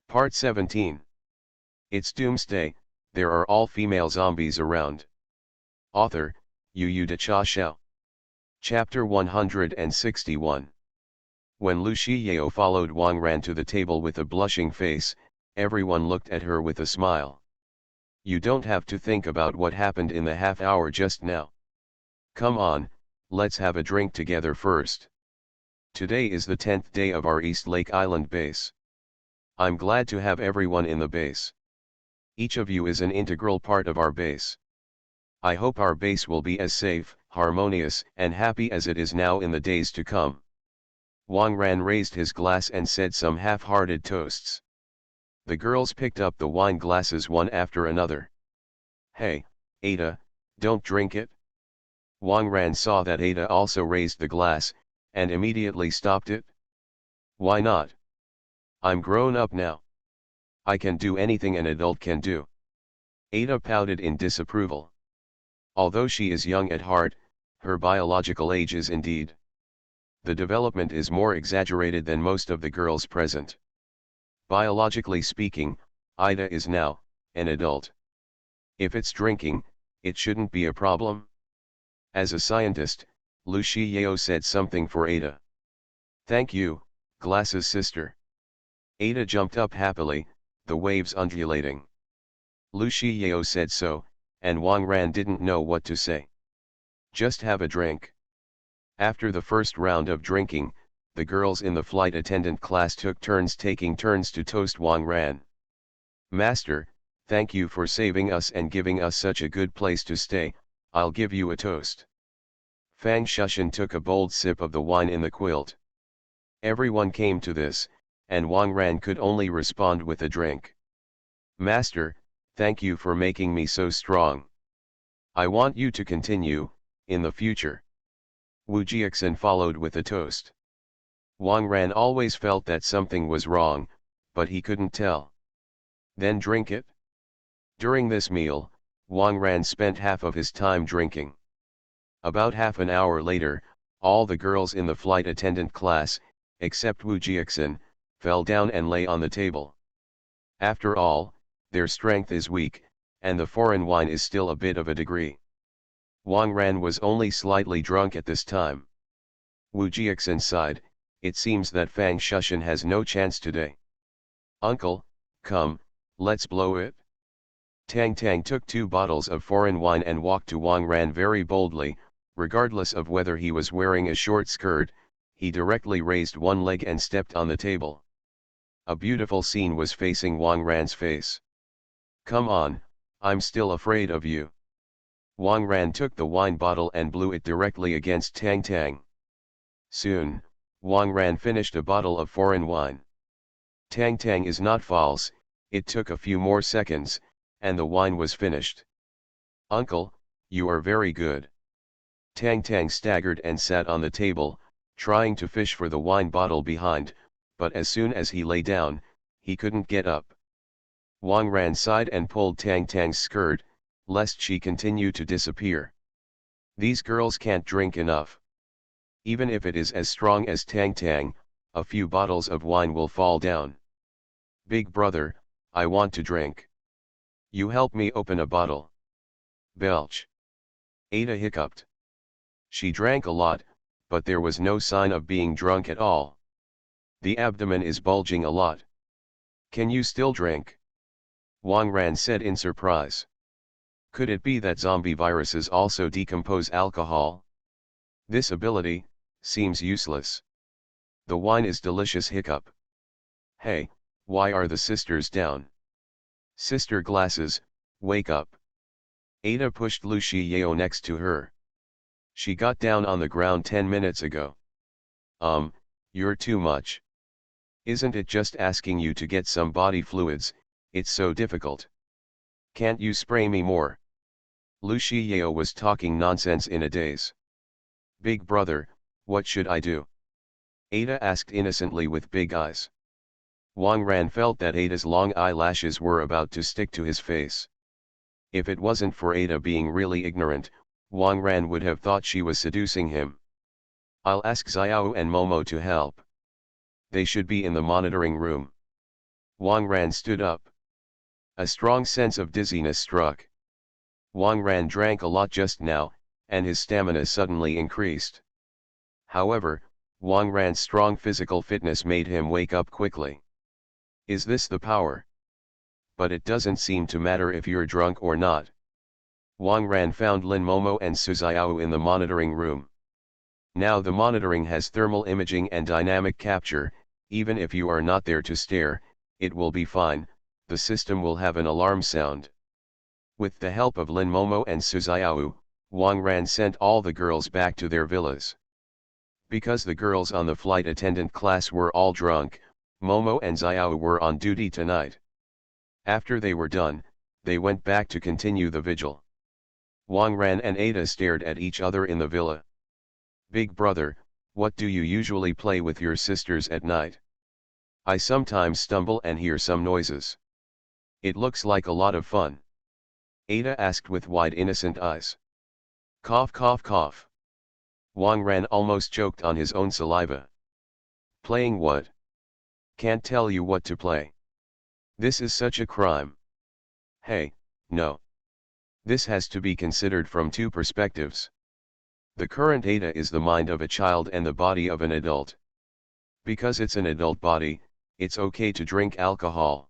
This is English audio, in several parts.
Part 17. It's Doomsday, there are all-female zombies around. Author, Yu De Cha Xiao. Chapter 161. When Lu Shiyao followed Wang Ran to the table with a blushing face, everyone looked at her with a smile. You don't have to think about what happened in the half hour just now. Come on, let's have a drink together first. Today is the 10th day of our East Lake Island base. I'm glad to have everyone in the base. Each of you is an integral part of our base. I hope our base will be as safe, harmonious, and happy as it is now in the days to come. Wang Ran raised his glass and said some half-hearted toasts. The girls picked up the wine glasses one after another. Hey, Ada, don't drink it. Wang Ran saw that Ada also raised the glass, and immediately stopped it. Why not? I'm grown up now. I can do anything an adult can do. Ada pouted in disapproval. Although she is young at heart, her biological age is indeed. The development is more exaggerated than most of the girls present. Biologically speaking, Ida is now an adult. If it's drinking, it shouldn't be a problem. As a scientist, Lu Shiyao said something for Ada. Thank you, glasses sister. Ada jumped up happily, the waves undulating. Lu Shiyao said so, and Wang Ran didn't know what to say. Just have a drink. After the first round of drinking, the girls in the flight attendant class took turns taking turns to toast Wang Ran. Master, thank you for saving us and giving us such a good place to stay, I'll give you a toast. Fang Shushan took a bold sip of the wine in the quilt. Everyone came to this, and Wang Ran could only respond with a drink. Master, thank you for making me so strong. I want you to continue, in the future. Wu Jiaxin followed with a toast. Wang Ran always felt that something was wrong, but he couldn't tell. Then drink it? During this meal, Wang Ran spent half of his time drinking. About half an hour later, all the girls in the flight attendant class, except Wu Jiaxin, fell down and lay on the table. After all, their strength is weak, and the foreign wine is still a bit of a degree. Wang Ran was only slightly drunk at this time. Wu Jiaxin sighed, it seems that Fang Shushan has no chance today. Uncle, come, let's blow it. Tang Tang took 2 bottles of foreign wine and walked to Wang Ran very boldly, regardless of whether he was wearing a short skirt, he directly raised one leg and stepped on the table. A beautiful scene was facing Wang Ran's face. Come on, I'm still afraid of you. Wang Ran took the wine bottle and blew it directly against Tang Tang. Soon, Wang Ran finished a bottle of foreign wine. Tang Tang is not false, it took a few more seconds, and the wine was finished. Uncle, you are very good. Tang Tang staggered and sat on the table, trying to fish for the wine bottle behind, but as soon as he lay down, he couldn't get up. Wang Ran sighed and pulled Tang Tang's skirt, lest she continue to disappear. These girls can't drink enough. Even if it is as strong as Tang Tang, a few bottles of wine will fall down. Big brother, I want to drink. You help me open a bottle. Belch. Ada hiccuped. She drank a lot, but there was no sign of being drunk at all. The abdomen is bulging a lot. Can you still drink? Wang Ran said in surprise. Could it be that zombie viruses also decompose alcohol? This ability seems useless. The wine is delicious. Hiccup. Hey, why are the sisters down? Sister Glasses, wake up. Ada pushed Lu Shiyao next to her. She got down on the ground 10 minutes ago. You're too much. Isn't it just asking you to get some body fluids, it's so difficult. Can't you spray me more? Lu Shiyao was talking nonsense in a daze. Big brother, what should I do? Ada asked innocently with big eyes. Wang Ran felt that Ada's long eyelashes were about to stick to his face. If it wasn't for Ada being really ignorant, Wang Ran would have thought she was seducing him. I'll ask Xiao and Momo to help. They should be in the monitoring room. Wang Ran stood up. A strong sense of dizziness struck. Wang Ran drank a lot just now, and his stamina suddenly increased. However, Wang Ran's strong physical fitness made him wake up quickly. Is this the power? But it doesn't seem to matter if you're drunk or not. Wang Ran found Lin Momo and Su Xiao in the monitoring room. Now the monitoring has thermal imaging and dynamic capture. Even if you are not there to stare, it will be fine, the system will have an alarm sound. With the help of Lin Momo and Su Xiao, Wang Ran sent all the girls back to their villas. Because the girls on the flight attendant class were all drunk, Momo and Xiao were on duty tonight. After they were done, they went back to continue the vigil. Wang Ran and Ada stared at each other in the villa. Big brother, what do you usually play with your sisters at night? I sometimes stumble and hear some noises. It looks like a lot of fun. Ada asked with wide innocent eyes. Cough cough cough. Wang Ran almost choked on his own saliva. Playing what? Can't tell you what to play. This is such a crime. Hey, no. This has to be considered from two perspectives. The current Ada is the mind of a child and the body of an adult. Because it's an adult body, it's okay to drink alcohol.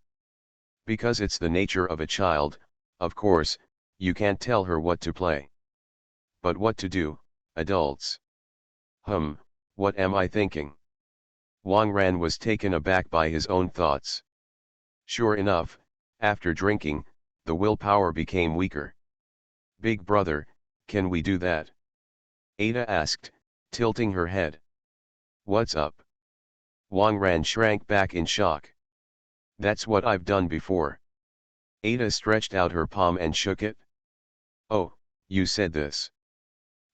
Because it's the nature of a child, of course, you can't tell her what to play. But what to do, adults? What am I thinking? Wang Ran was taken aback by his own thoughts. Sure enough, after drinking, the willpower became weaker. Big brother, can we do that? Ada asked, tilting her head. What's up? Wang Ran shrank back in shock. That's what I've done before. Ada stretched out her palm and shook it. Oh, you said this.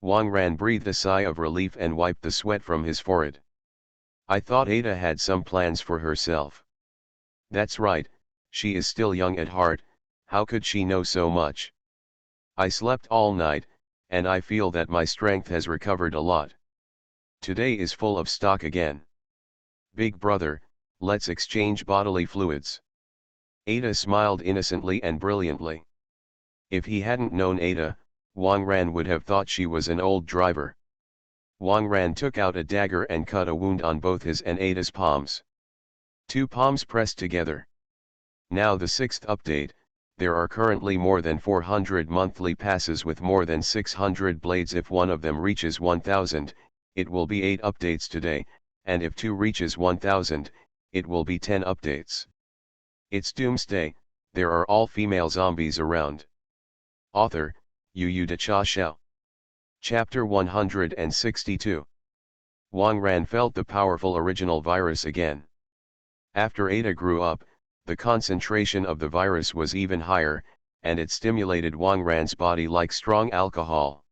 Wang Ran breathed a sigh of relief and wiped the sweat from his forehead. I thought Ada had some plans for herself. That's right, she is still young at heart, how could she know so much? I slept all night, and I feel that my strength has recovered a lot. Today is full of stock again. Big brother, let's exchange bodily fluids. Ada smiled innocently and brilliantly. If he hadn't known Ada, Wang Ran would have thought she was an old driver. Wang Ran took out a dagger and cut a wound on both his and Ada's palms. Two palms pressed together. Now the sixth update, there are currently more than 400 monthly passes with more than 600 blades. If one of them reaches 1000, it will be 8 updates today, and if 2 reaches 1000, it will be 10 updates. It's Doomsday, there are all female zombies around. Author, Yu De Cha Xiao. Chapter 162. Wang Ran felt the powerful original virus again. After Ada grew up, the concentration of the virus was even higher, and it stimulated Wang Ran's body like strong alcohol.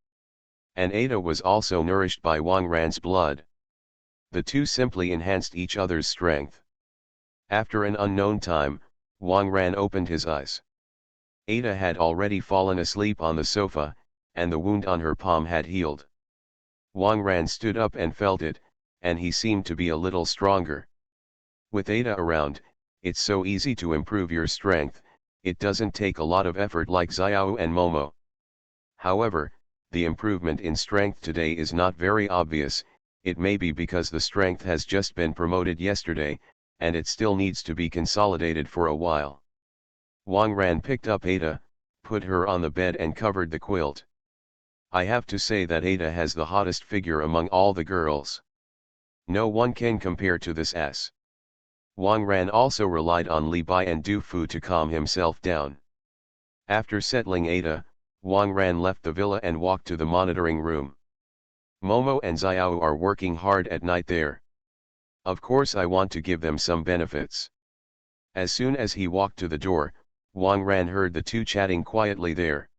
And Ada was also nourished by Wang Ran's blood. The two simply enhanced each other's strength. After an unknown time, Wang Ran opened his eyes. Ada had already fallen asleep on the sofa, and the wound on her palm had healed. Wang Ran stood up and felt it, and he seemed to be a little stronger. With Ada around, it's so easy to improve your strength, it doesn't take a lot of effort like Xiao and Momo. However, the improvement in strength today is not very obvious. It may be because the strength has just been promoted yesterday, and it still needs to be consolidated for a while. Wang Ran picked up Ada, put her on the bed and covered the quilt. I have to say that Ada has the hottest figure among all the girls. No one can compare to this ass. Wang Ran also relied on Li Bai and Du Fu to calm himself down. After settling Ada, Wang Ran left the villa and walked to the monitoring room. Momo and Xiao are working hard at night there. Of course I want to give them some benefits. As soon as he walked to the door, Wang Ran heard the two chatting quietly there.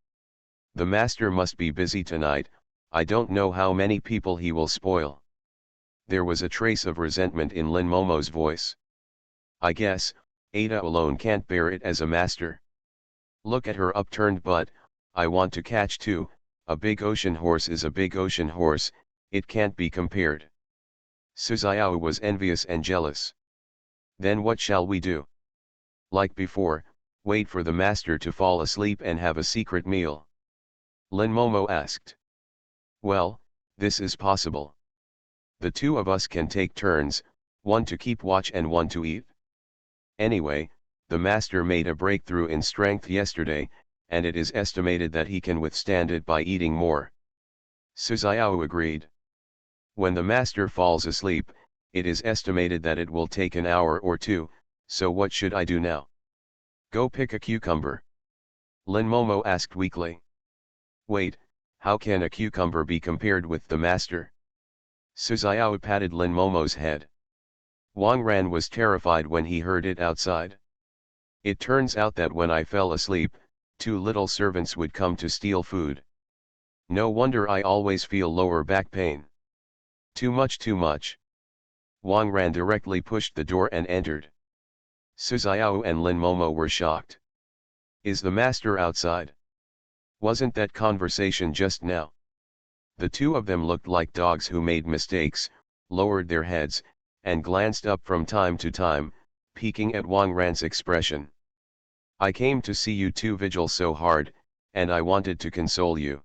The master must be busy tonight, I don't know how many people he will spoil. There was a trace of resentment in Lin Momo's voice. I guess, Ada alone can't bear it as a master. Look at her upturned butt, I want to catch too. A big ocean horse is a big ocean horse, it can't be compared. Su Xiao was envious and jealous. Then what shall we do? Like before, wait for the master to fall asleep and have a secret meal. Lin Momo asked. Well, this is possible. The two of us can take turns, one to keep watch and one to eat. Anyway, the master made a breakthrough in strength yesterday, and it is estimated that he can withstand it by eating more. Suzayahu agreed. When the master falls asleep, it is estimated that it will take an hour or two, so what should I do now? Go pick a cucumber. Lin Momo asked weakly. Wait, how can a cucumber be compared with the master? Suzayahu patted Lin Momo's head. Wang Ran was terrified when he heard it outside. It turns out that when I fell asleep, two little servants would come to steal food. No wonder I always feel lower back pain. Too much, too much. Wang Ran directly pushed the door and entered. Suzayahu and Lin Momo were shocked. Is the master outside? Wasn't that conversation just now? The two of them looked like dogs who made mistakes, lowered their heads, and glanced up from time to time, peeking at Wang Ran's expression. I came to see you two vigil so hard, and I wanted to console you.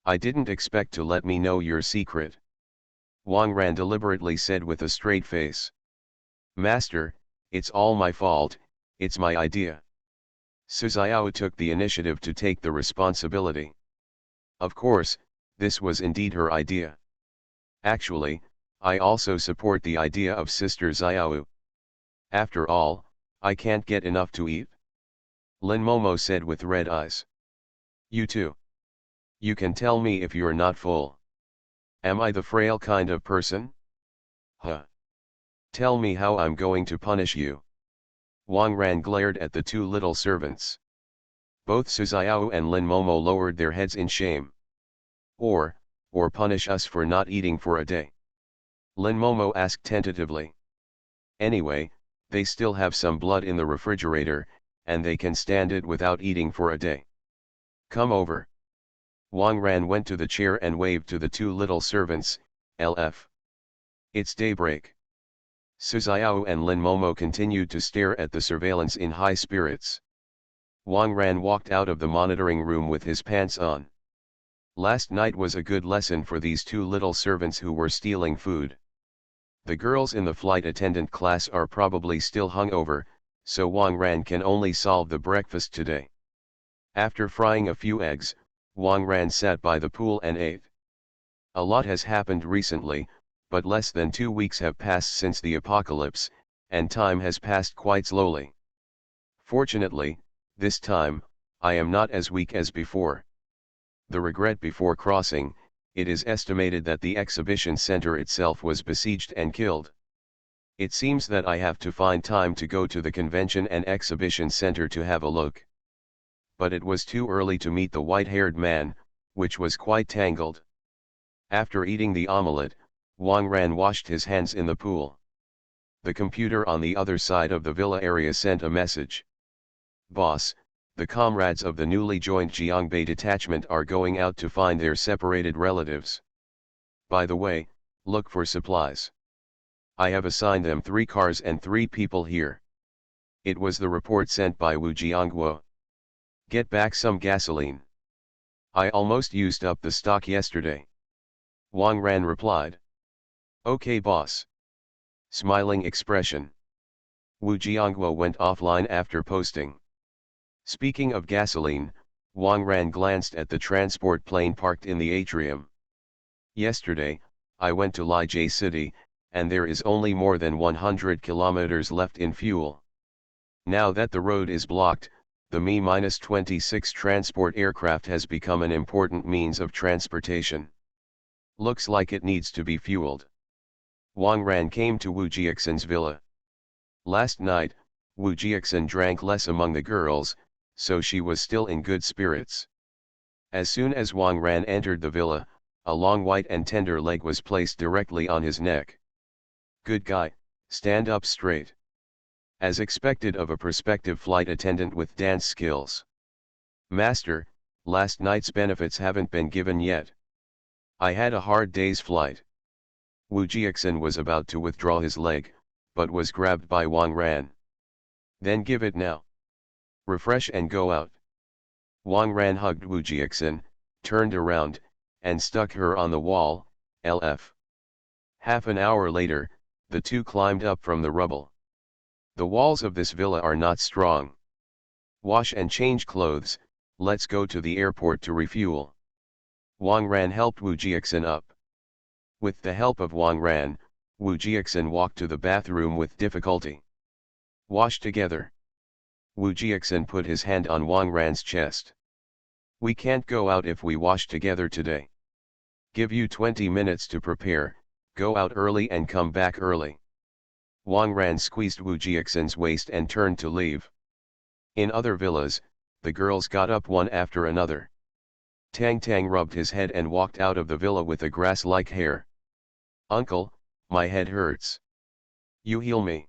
I didn't expect to let me know your secret. Wang Ran deliberately said with a straight face. Master, it's all my fault, it's my idea. Suzayahu took the initiative to take the responsibility. Of course, this was indeed her idea. Actually, I also support the idea of Sister Xiaoyu. After all, I can't get enough to eat. Lin Momo said with red eyes. You too. You can tell me if you're not full. Am I the frail kind of person? Huh. Tell me how I'm going to punish you. Wang Ran glared at the two little servants. Both Suzayahu and Lin Momo lowered their heads in shame. Or punish us for not eating for a day. Lin Momo asked tentatively. Anyway, they still have some blood in the refrigerator, and they can stand it without eating for a day. Come over. Wang Ran went to the chair and waved to the two little servants, LF. It's daybreak. Suzayahu and Lin Momo continued to stare at the surveillance in high spirits. Wang Ran walked out of the monitoring room with his pants on. Last night was a good lesson for these two little servants who were stealing food. The girls in the flight attendant class are probably still hungover, so Wang Ran can only solve the breakfast today. After frying a few eggs, Wang Ran sat by the pool and ate. A lot has happened recently, but less than 2 weeks have passed since the apocalypse, and time has passed quite slowly. Fortunately, this time, I am not as weak as before. The regret before crossing, it is estimated that the exhibition center itself was besieged and killed. It seems that I have to find time to go to the convention and exhibition center to have a look. But it was too early to meet the white-haired man, which was quite tangled. After eating the omelette, Wang Ran washed his hands in the pool. The computer on the other side of the villa area sent a message. Boss, the comrades of the newly joined Jiangbei detachment are going out to find their separated relatives. By the way, look for supplies. I have assigned them 3 cars and 3 people here. It was the report sent by Wu Jiangguo. Get back some gasoline. I almost used up the stock yesterday. Wang Ran replied. Okay boss. Smiling expression. Wu Jiangguo went offline after posting. Speaking of gasoline, Wang Ran glanced at the transport plane parked in the atrium. Yesterday, I went to Lijie City, and there is only more than 100 kilometers left in fuel. Now that the road is blocked, the Mi-26 transport aircraft has become an important means of transportation. Looks like it needs to be fueled. Wang Ran came to Wu Jiaxin's villa. Last night, Wu Jiaxin drank less among the girls, so she was still in good spirits. As soon as Wang Ran entered the villa, a long white and tender leg was placed directly on his neck. Good guy, stand up straight. As expected of a prospective flight attendant with dance skills. Master, last night's benefits haven't been given yet. I had a hard day's flight. Wu Jiaxin was about to withdraw his leg, but was grabbed by Wang Ran. Then give it now. Refresh and go out. Wang Ran hugged Wu Jiaxin, turned around, and stuck her on the wall, LF. Half an hour later, the two climbed up from the rubble. The walls of this villa are not strong. Wash and change clothes, let's go to the airport to refuel. Wang Ran helped Wu Jiaxin up. With the help of Wang Ran, Wu Jiaxin walked to the bathroom with difficulty. Wash together. Wu Jiaxin put his hand on Wang Ran's chest. We can't go out if we wash together today. Give you 20 minutes to prepare, go out early and come back early. Wang Ran squeezed Wu Jiaxin's waist and turned to leave. In other villas, the girls got up one after another. Tang Tang rubbed his head and walked out of the villa with a grass-like hair. Uncle, my head hurts. You heal me.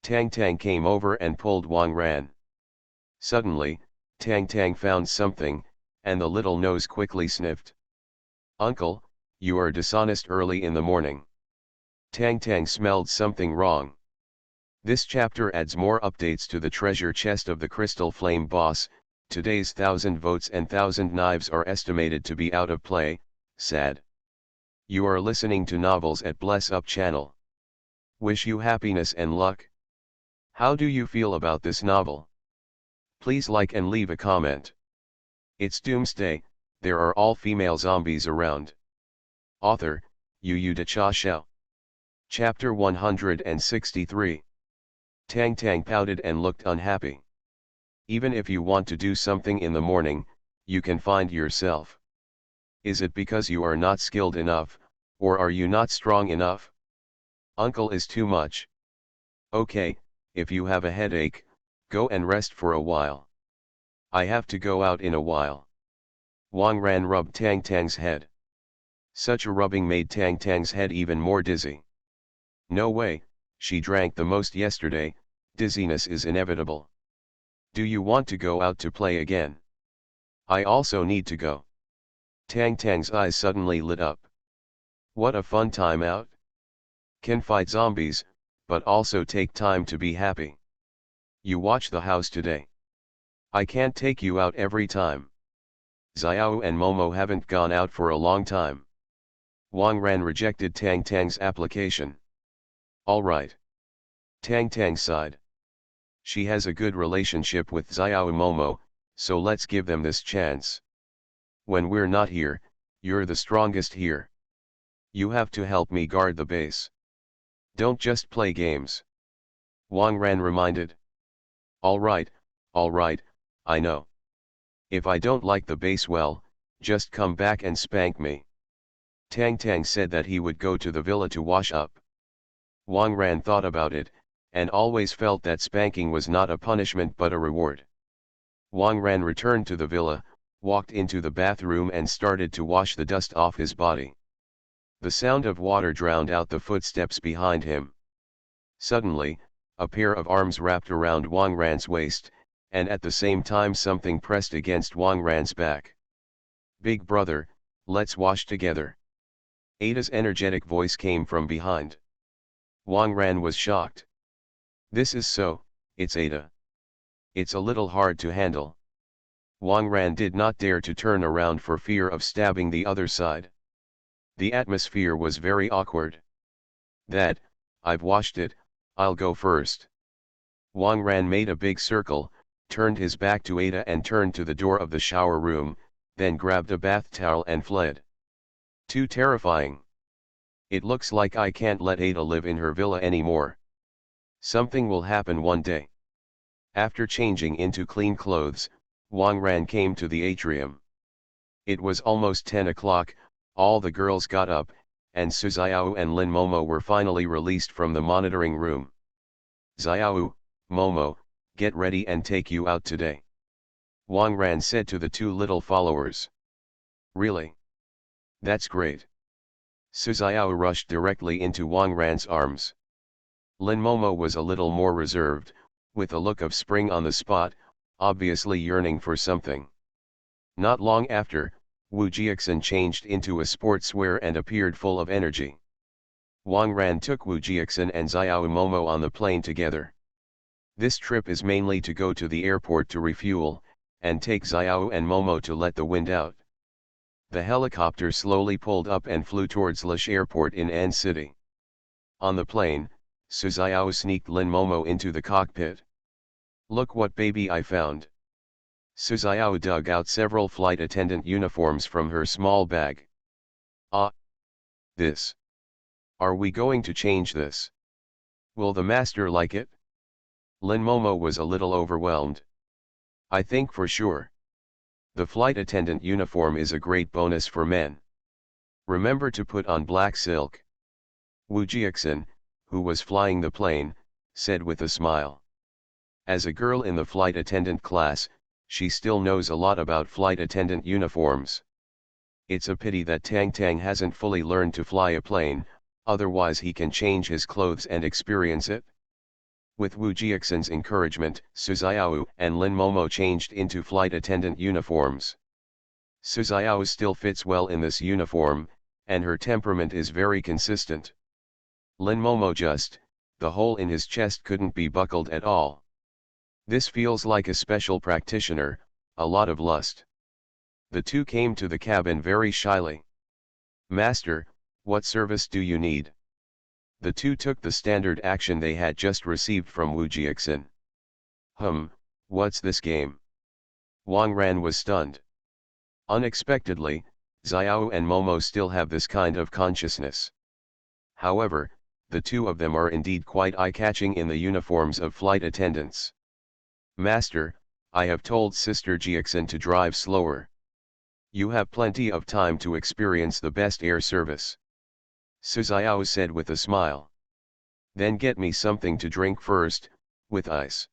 Tang Tang came over and pulled Wang Ran. Suddenly, Tang Tang found something, and the little nose quickly sniffed. Uncle, you are dishonest early in the morning. Tang Tang smelled something wrong. This chapter adds more updates to the treasure chest of the Crystal Flame boss. Today's 1,000 votes and 1,000 knives are estimated to be out of play, sad. You are listening to novels at Bless Up channel. Wish you happiness and luck. How do you feel about this novel? Please like and leave a comment. It's Doomsday, there are all female zombies around. Author, Yu De Cha Xiao. Chapter 163. Tang Tang pouted and looked unhappy. Even if you want to do something in the morning, you can find yourself. Is it because you are not skilled enough, or are you not strong enough? Uncle is too much. Okay, if you have a headache, go and rest for a while. I have to go out in a while. Wang Ran rubbed Tang Tang's head. Such a rubbing made Tang Tang's head even more dizzy. No way, she drank the most yesterday, dizziness is inevitable. Do you want to go out to play again? I also need to go. Tang Tang's eyes suddenly lit up. What a fun time out. Can fight zombies, but also take time to be happy. You watch the house today. I can't take you out every time. Xiao and Momo haven't gone out for a long time. Wang Ran rejected Tang Tang's application. Alright. Tang Tang sighed. She has a good relationship with Xiao and Momo, so let's give them this chance. When we're not here, you're the strongest here. You have to help me guard the base. Don't just play games. Wang Ran reminded. Alright, I know. If I don't like the base well, just come back and spank me. Tang Tang said that he would go to the villa to wash up. Wang Ran thought about it, and always felt that spanking was not a punishment but a reward. Wang Ran returned to the villa, walked into the bathroom and started to wash the dust off his body. The sound of water drowned out the footsteps behind him. Suddenly, a pair of arms wrapped around Wang Ran's waist, and at the same time something pressed against Wang Ran's back. Big brother, let's wash together. Ada's energetic voice came from behind. Wang Ran was shocked. This is so, it's Ada. It's a little hard to handle. Wang Ran did not dare to turn around for fear of stabbing the other side. The atmosphere was very awkward. I've washed it, I'll go first. Wang Ran made a big circle, turned his back to Ada and turned to the door of the shower room, then grabbed a bath towel and fled. Too terrifying. It looks like I can't let Ada live in her villa anymore. Something will happen one day. After changing into clean clothes, Wang Ran came to the atrium. It was almost 10 o'clock, all the girls got up, and Su Xiao and Lin Momo were finally released from the monitoring room. Xiao, Momo, get ready and take you out today. Wang Ran said to the two little followers. Really? That's great. Su Xiao rushed directly into Wang Ran's arms. Lin Momo was a little more reserved, with a look of spring on the spot, obviously yearning for something. Not long after, Wu Jiaxin changed into a sportswear and appeared full of energy. Wang Ran took Wu Jiaxin and Xiao Momo on the plane together. This trip is mainly to go to the airport to refuel, and take Xiao and Momo to let the wind out. The helicopter slowly pulled up and flew towards Lish Airport in An City. On the plane, Su Xiao sneaked Lin Momo into the cockpit. "Look what baby I found." Su Xiao dug out several flight attendant uniforms from her small bag. "Ah! This. Are we going to change this? Will the master like it?" Lin Momo was a little overwhelmed. "I think for sure. The flight attendant uniform is a great bonus for men. Remember to put on black silk." Wu Jiaxin, who was flying the plane, said with a smile. As a girl in the flight attendant class, she still knows a lot about flight attendant uniforms. It's a pity that Tang Tang hasn't fully learned to fly a plane, otherwise he can change his clothes and experience it. With Wu Jiaxin's encouragement, Su Xiao and Lin Momo changed into flight attendant uniforms. Su Xiao still fits well in this uniform, and her temperament is very consistent. Lin Momo the hole in his chest couldn't be buckled at all. This feels like a special practitioner, a lot of lust. The two came to the cabin very shyly. "Master, what service do you need?" The two took the standard action they had just received from Wu Jiaxin. What's this game?" Wang Ran was stunned. Unexpectedly, Xiao and Momo still have this kind of consciousness. However, the two of them are indeed quite eye-catching in the uniforms of flight attendants. "Master, I have told Sister Jiaxin to drive slower. You have plenty of time to experience the best air service," Su Xiao said with a smile. "Then get me something to drink first, with ice."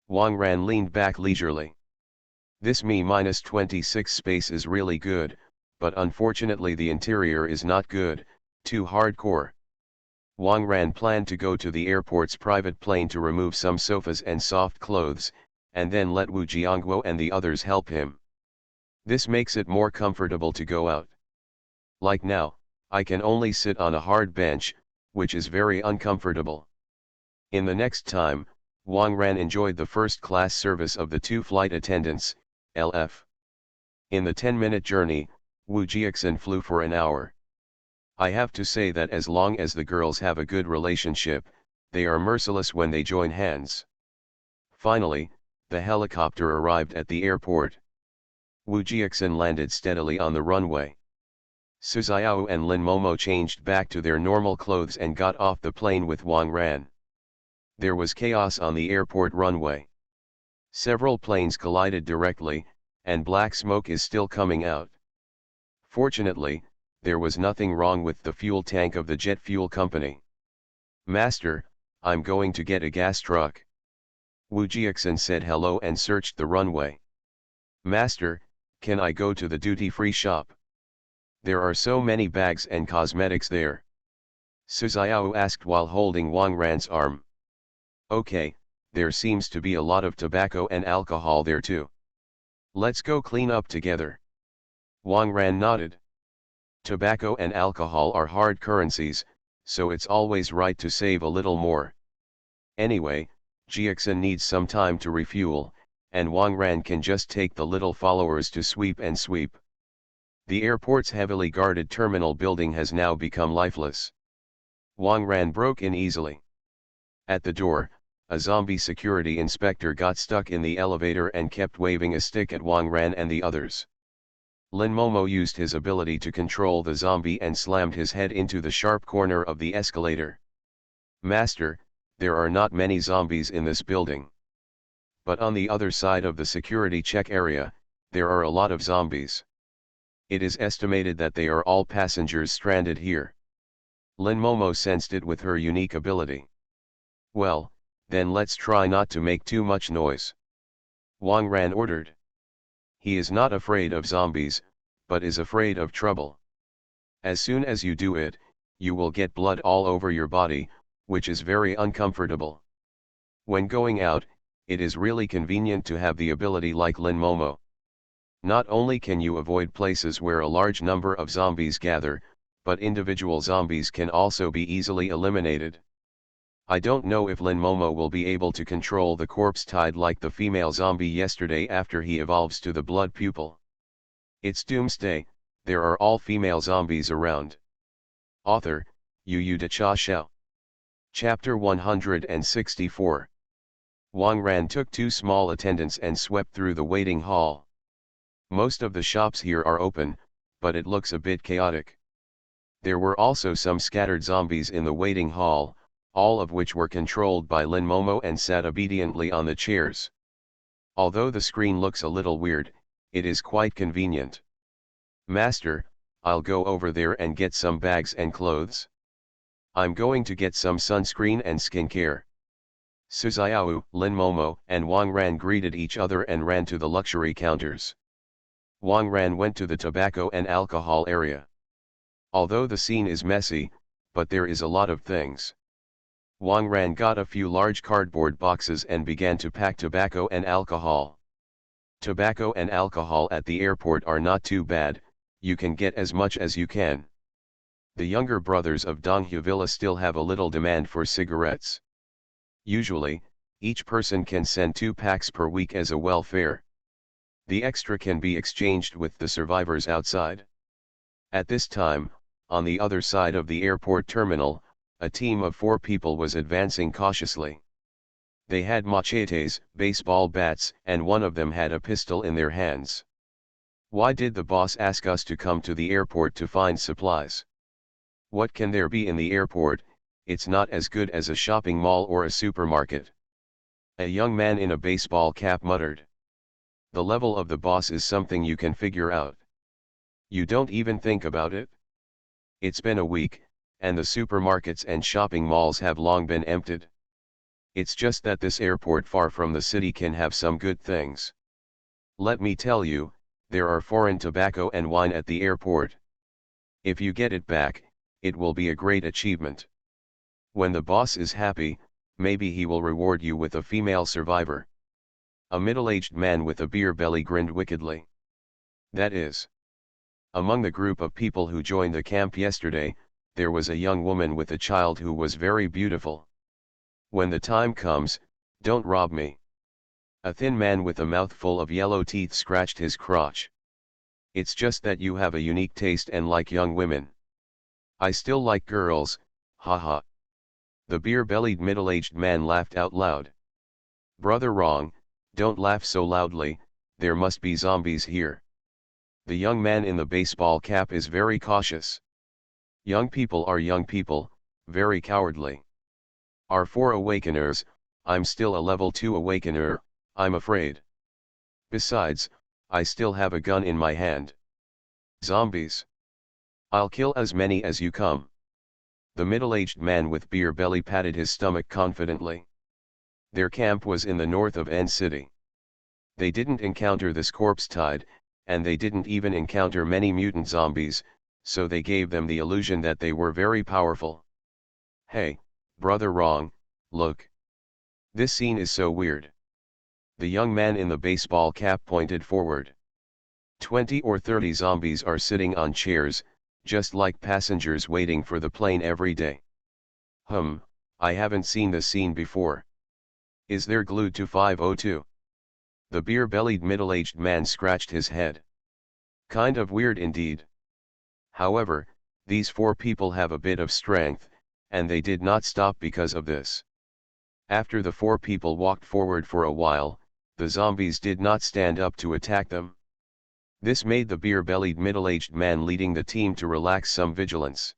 Wang Ran leaned back leisurely. "This Mi-26 space is really good, but unfortunately the interior is not good, too hardcore." Wang Ran planned to go to the airport's private plane to remove some sofas and soft clothes, and then let Wu Jiangguo and the others help him. This makes it more comfortable to go out. Like now, I can only sit on a hard bench, which is very uncomfortable. In the next time, Wang Ran enjoyed the first-class service of the two flight attendants, LF. In the 10-minute journey, Wu Jiaxin flew for an hour. I have to say that as long as the girls have a good relationship, they are merciless when they join hands. Finally, the helicopter arrived at the airport. Wu Jiaxin landed steadily on the runway. Su Xiao and Lin Momo changed back to their normal clothes and got off the plane with Wang Ran. There was chaos on the airport runway. Several planes collided directly, and black smoke is still coming out. Fortunately, there was nothing wrong with the fuel tank of the jet fuel company. "Master, I'm going to get a gas truck." Wu Jiaxin said hello and searched the runway. "Master, can I go to the duty-free shop? There are so many bags and cosmetics there." Su Xiao asked while holding Wang Ran's arm. "Okay, there seems to be a lot of tobacco and alcohol there too. Let's go clean up together." Wang Ran nodded. Tobacco and alcohol are hard currencies, so it's always right to save a little more. Anyway, Jiaxin needs some time to refuel, and Wang Ran can just take the little followers to sweep and sweep. The airport's heavily guarded terminal building has now become lifeless. Wang Ran broke in easily. At the door, a zombie security inspector got stuck in the elevator and kept waving a stick at Wang Ran and the others. Lin Momo used his ability to control the zombie and slammed his head into the sharp corner of the escalator. "Master, there are not many zombies in this building. But on the other side of the security check area, there are a lot of zombies. It is estimated that they are all passengers stranded here." Lin Momo sensed it with her unique ability. "Well, then let's try not to make too much noise," Wang Ran ordered. He is not afraid of zombies, but is afraid of trouble. As soon as you do it, you will get blood all over your body, which is very uncomfortable. When going out, it is really convenient to have the ability like Lin Momo. Not only can you avoid places where a large number of zombies gather, but individual zombies can also be easily eliminated. I don't know if Lin Momo will be able to control the corpse tide like the female zombie yesterday after he evolves to the blood pupil. It's Doomsday, there are all female zombies around. Author, Yu De Cha Xiao. Chapter 164. Wang Ran took two small attendants and swept through the waiting hall. Most of the shops here are open, but it looks a bit chaotic. There were also some scattered zombies in the waiting hall, all of which were controlled by Lin Momo and sat obediently on the chairs. Although the screen looks a little weird, it is quite convenient. Master, I'll go over there and get some bags and clothes. I'm going to get some sunscreen and skincare. Suziao, Lin Momo, and Wang Ran greeted each other and ran to the luxury counters. Wang Ran went to the tobacco and alcohol area. Although the scene is messy, but there is a lot of things. Wang Ran got a few large cardboard boxes and began to pack tobacco and alcohol. Tobacco and alcohol at the airport are not too bad, you can get as much as you can. The younger brothers of Donghu Villa still have a little demand for cigarettes. Usually, each person can send 2 packs per week as a welfare. The extra can be exchanged with the survivors outside. At this time, on the other side of the airport terminal, a team of 4 people was advancing cautiously. They had machetes, baseball bats, and one of them had a pistol in their hands. Why did the boss ask us to come to the airport to find supplies? What can there be in the airport? It's not as good as a shopping mall or a supermarket. A young man in a baseball cap muttered. The level of the boss is something you can figure out. You don't even think about it? It's been a week, and the supermarkets and shopping malls have long been emptied. It's just that this airport far from the city can have some good things. Let me tell you, there are foreign tobacco and wine at the airport. If you get it back, it will be a great achievement. When the boss is happy, maybe he will reward you with a female survivor. A middle-aged man with a beer belly grinned wickedly. That is. Among the group of people who joined the camp yesterday, there was a young woman with a child who was very beautiful. When the time comes, don't rob me. A thin man with a mouthful of yellow teeth scratched his crotch. It's just that you have a unique taste and like young women. I still like girls, haha. The beer-bellied middle-aged man laughed out loud. Brother wrong, don't laugh so loudly, there must be zombies here. The young man in the baseball cap is very cautious. Young people are young people, very cowardly. Are 4 awakeners, I'm still a level 2 awakener, I'm afraid. Besides, I still have a gun in my hand. Zombies. I'll kill as many as you come. The middle-aged man with beer belly patted his stomach confidently. Their camp was in the north of N City. They didn't encounter this corpse tide, and they didn't even encounter many mutant zombies, so they gave them the illusion that they were very powerful. Hey, brother wrong, look. This scene is so weird. The young man in the baseball cap pointed forward. 20 or 30 zombies are sitting on chairs, just like passengers waiting for the plane every day. I haven't seen this scene before. Is there glued to 502? The beer-bellied middle-aged man scratched his head. Kind of weird indeed. However, these 4 people have a bit of strength, and they did not stop because of this. After the 4 people walked forward for a while, the zombies did not stand up to attack them. This made the beer-bellied middle-aged man leading the team to relax some vigilance.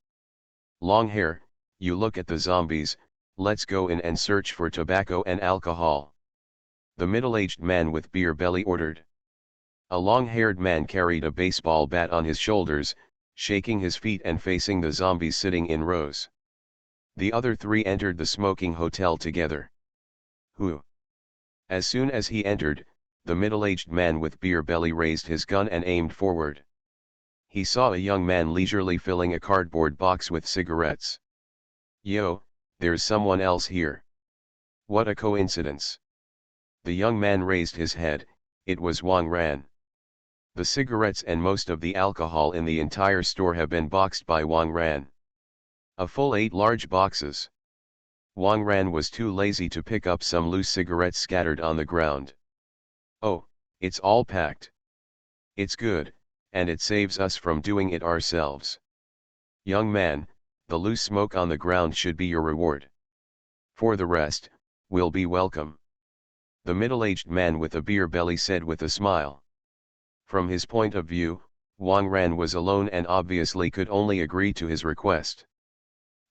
Long hair, you look at the zombies, let's go in and search for tobacco and alcohol. The middle-aged man with beer belly ordered. A long-haired man carried a baseball bat on his shoulders, shaking his feet and facing the zombies sitting in rows. The other 3 entered the smoking hotel together. Who? As soon as he entered, the middle-aged man with beer belly raised his gun and aimed forward. He saw a young man leisurely filling a cardboard box with cigarettes. Yo, there's someone else here. What a coincidence. The young man raised his head, it was Wang Ran. The cigarettes and most of the alcohol in the entire store have been boxed by Wang Ran. A full 8 large boxes. Wang Ran was too lazy to pick up some loose cigarettes scattered on the ground. Oh, it's all packed. It's good, and it saves us from doing it ourselves. Young man, the loose smoke on the ground should be your reward. For the rest, we'll be welcome. The middle-aged man with a beer belly said with a smile. From his point of view, Wang Ran was alone and obviously could only agree to his request.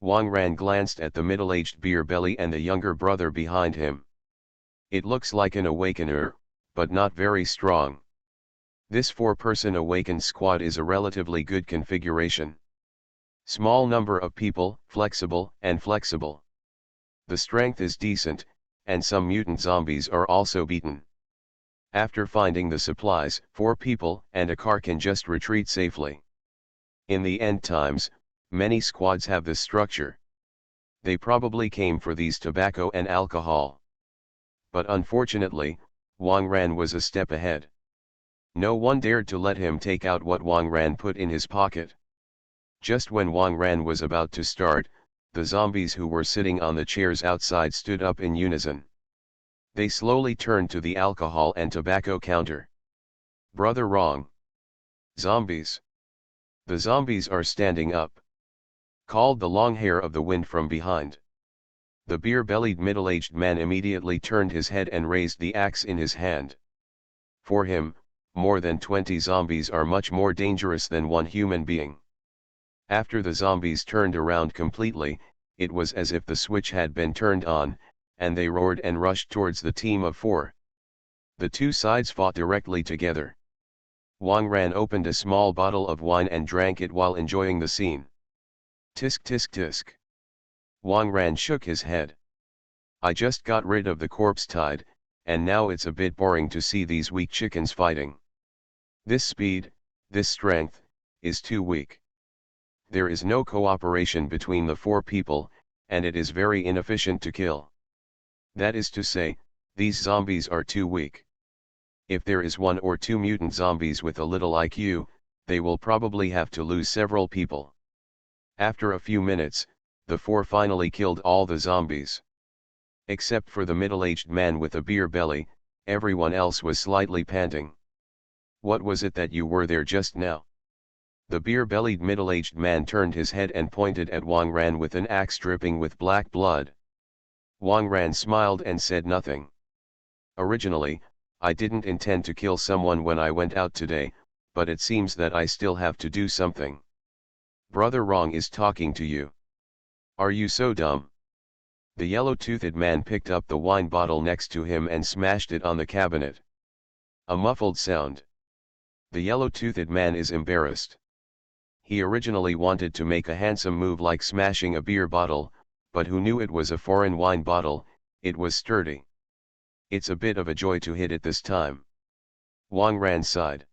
Wang Ran glanced at the middle-aged beer belly and the younger brother behind him. It looks like an awakener, but not very strong. This four-person awakened squad is a relatively good configuration. Small number of people, flexible. The strength is decent, and some mutant zombies are also beaten. After finding the supplies, 4 people and a car can just retreat safely. In the end times, many squads have this structure. They probably came for these tobacco and alcohol. But unfortunately, Wang Ran was a step ahead. No one dared to let him take out what Wang Ran put in his pocket. Just when Wang Ran was about to start, the zombies who were sitting on the chairs outside stood up in unison. They slowly turned to the alcohol and tobacco counter. Brother, wrong. Zombies. The zombies are standing up, called the long hair of the wind from behind. The beer-bellied middle-aged man immediately turned his head and raised the axe in his hand. For him, more than 20 zombies are much more dangerous than one human being. After the zombies turned around completely, it was as if the switch had been turned on, and they roared and rushed towards the team of 4. The two sides fought directly together. Wang Ran opened a small bottle of wine and drank it while enjoying the scene. Tisk tisk tisk. Wang Ran shook his head. I just got rid of the corpse tide, and now it's a bit boring to see these weak chickens fighting. This speed, this strength, is too weak. There is no cooperation between the 4 people, and it is very inefficient to kill. That is to say, these zombies are too weak. If there is 1 or 2 mutant zombies with a little IQ, they will probably have to lose several people. After a few minutes, the 4 finally killed all the zombies. Except for the middle-aged man with a beer belly, everyone else was slightly panting. What was it that you were there just now? The beer-bellied middle-aged man turned his head and pointed at Wang Ran with an axe dripping with black blood. Wang Ran smiled and said nothing. Originally, I didn't intend to kill someone when I went out today, but it seems that I still have to do something. Brother Wrong is talking to you. Are you so dumb? The yellow-toothed man picked up the wine bottle next to him and smashed it on the cabinet. A muffled sound. The yellow-toothed man is embarrassed. He originally wanted to make a handsome move like smashing a beer bottle, but who knew it was a foreign wine bottle? It was sturdy. It's a bit of a joy to hit it this time. Wang Ran sighed.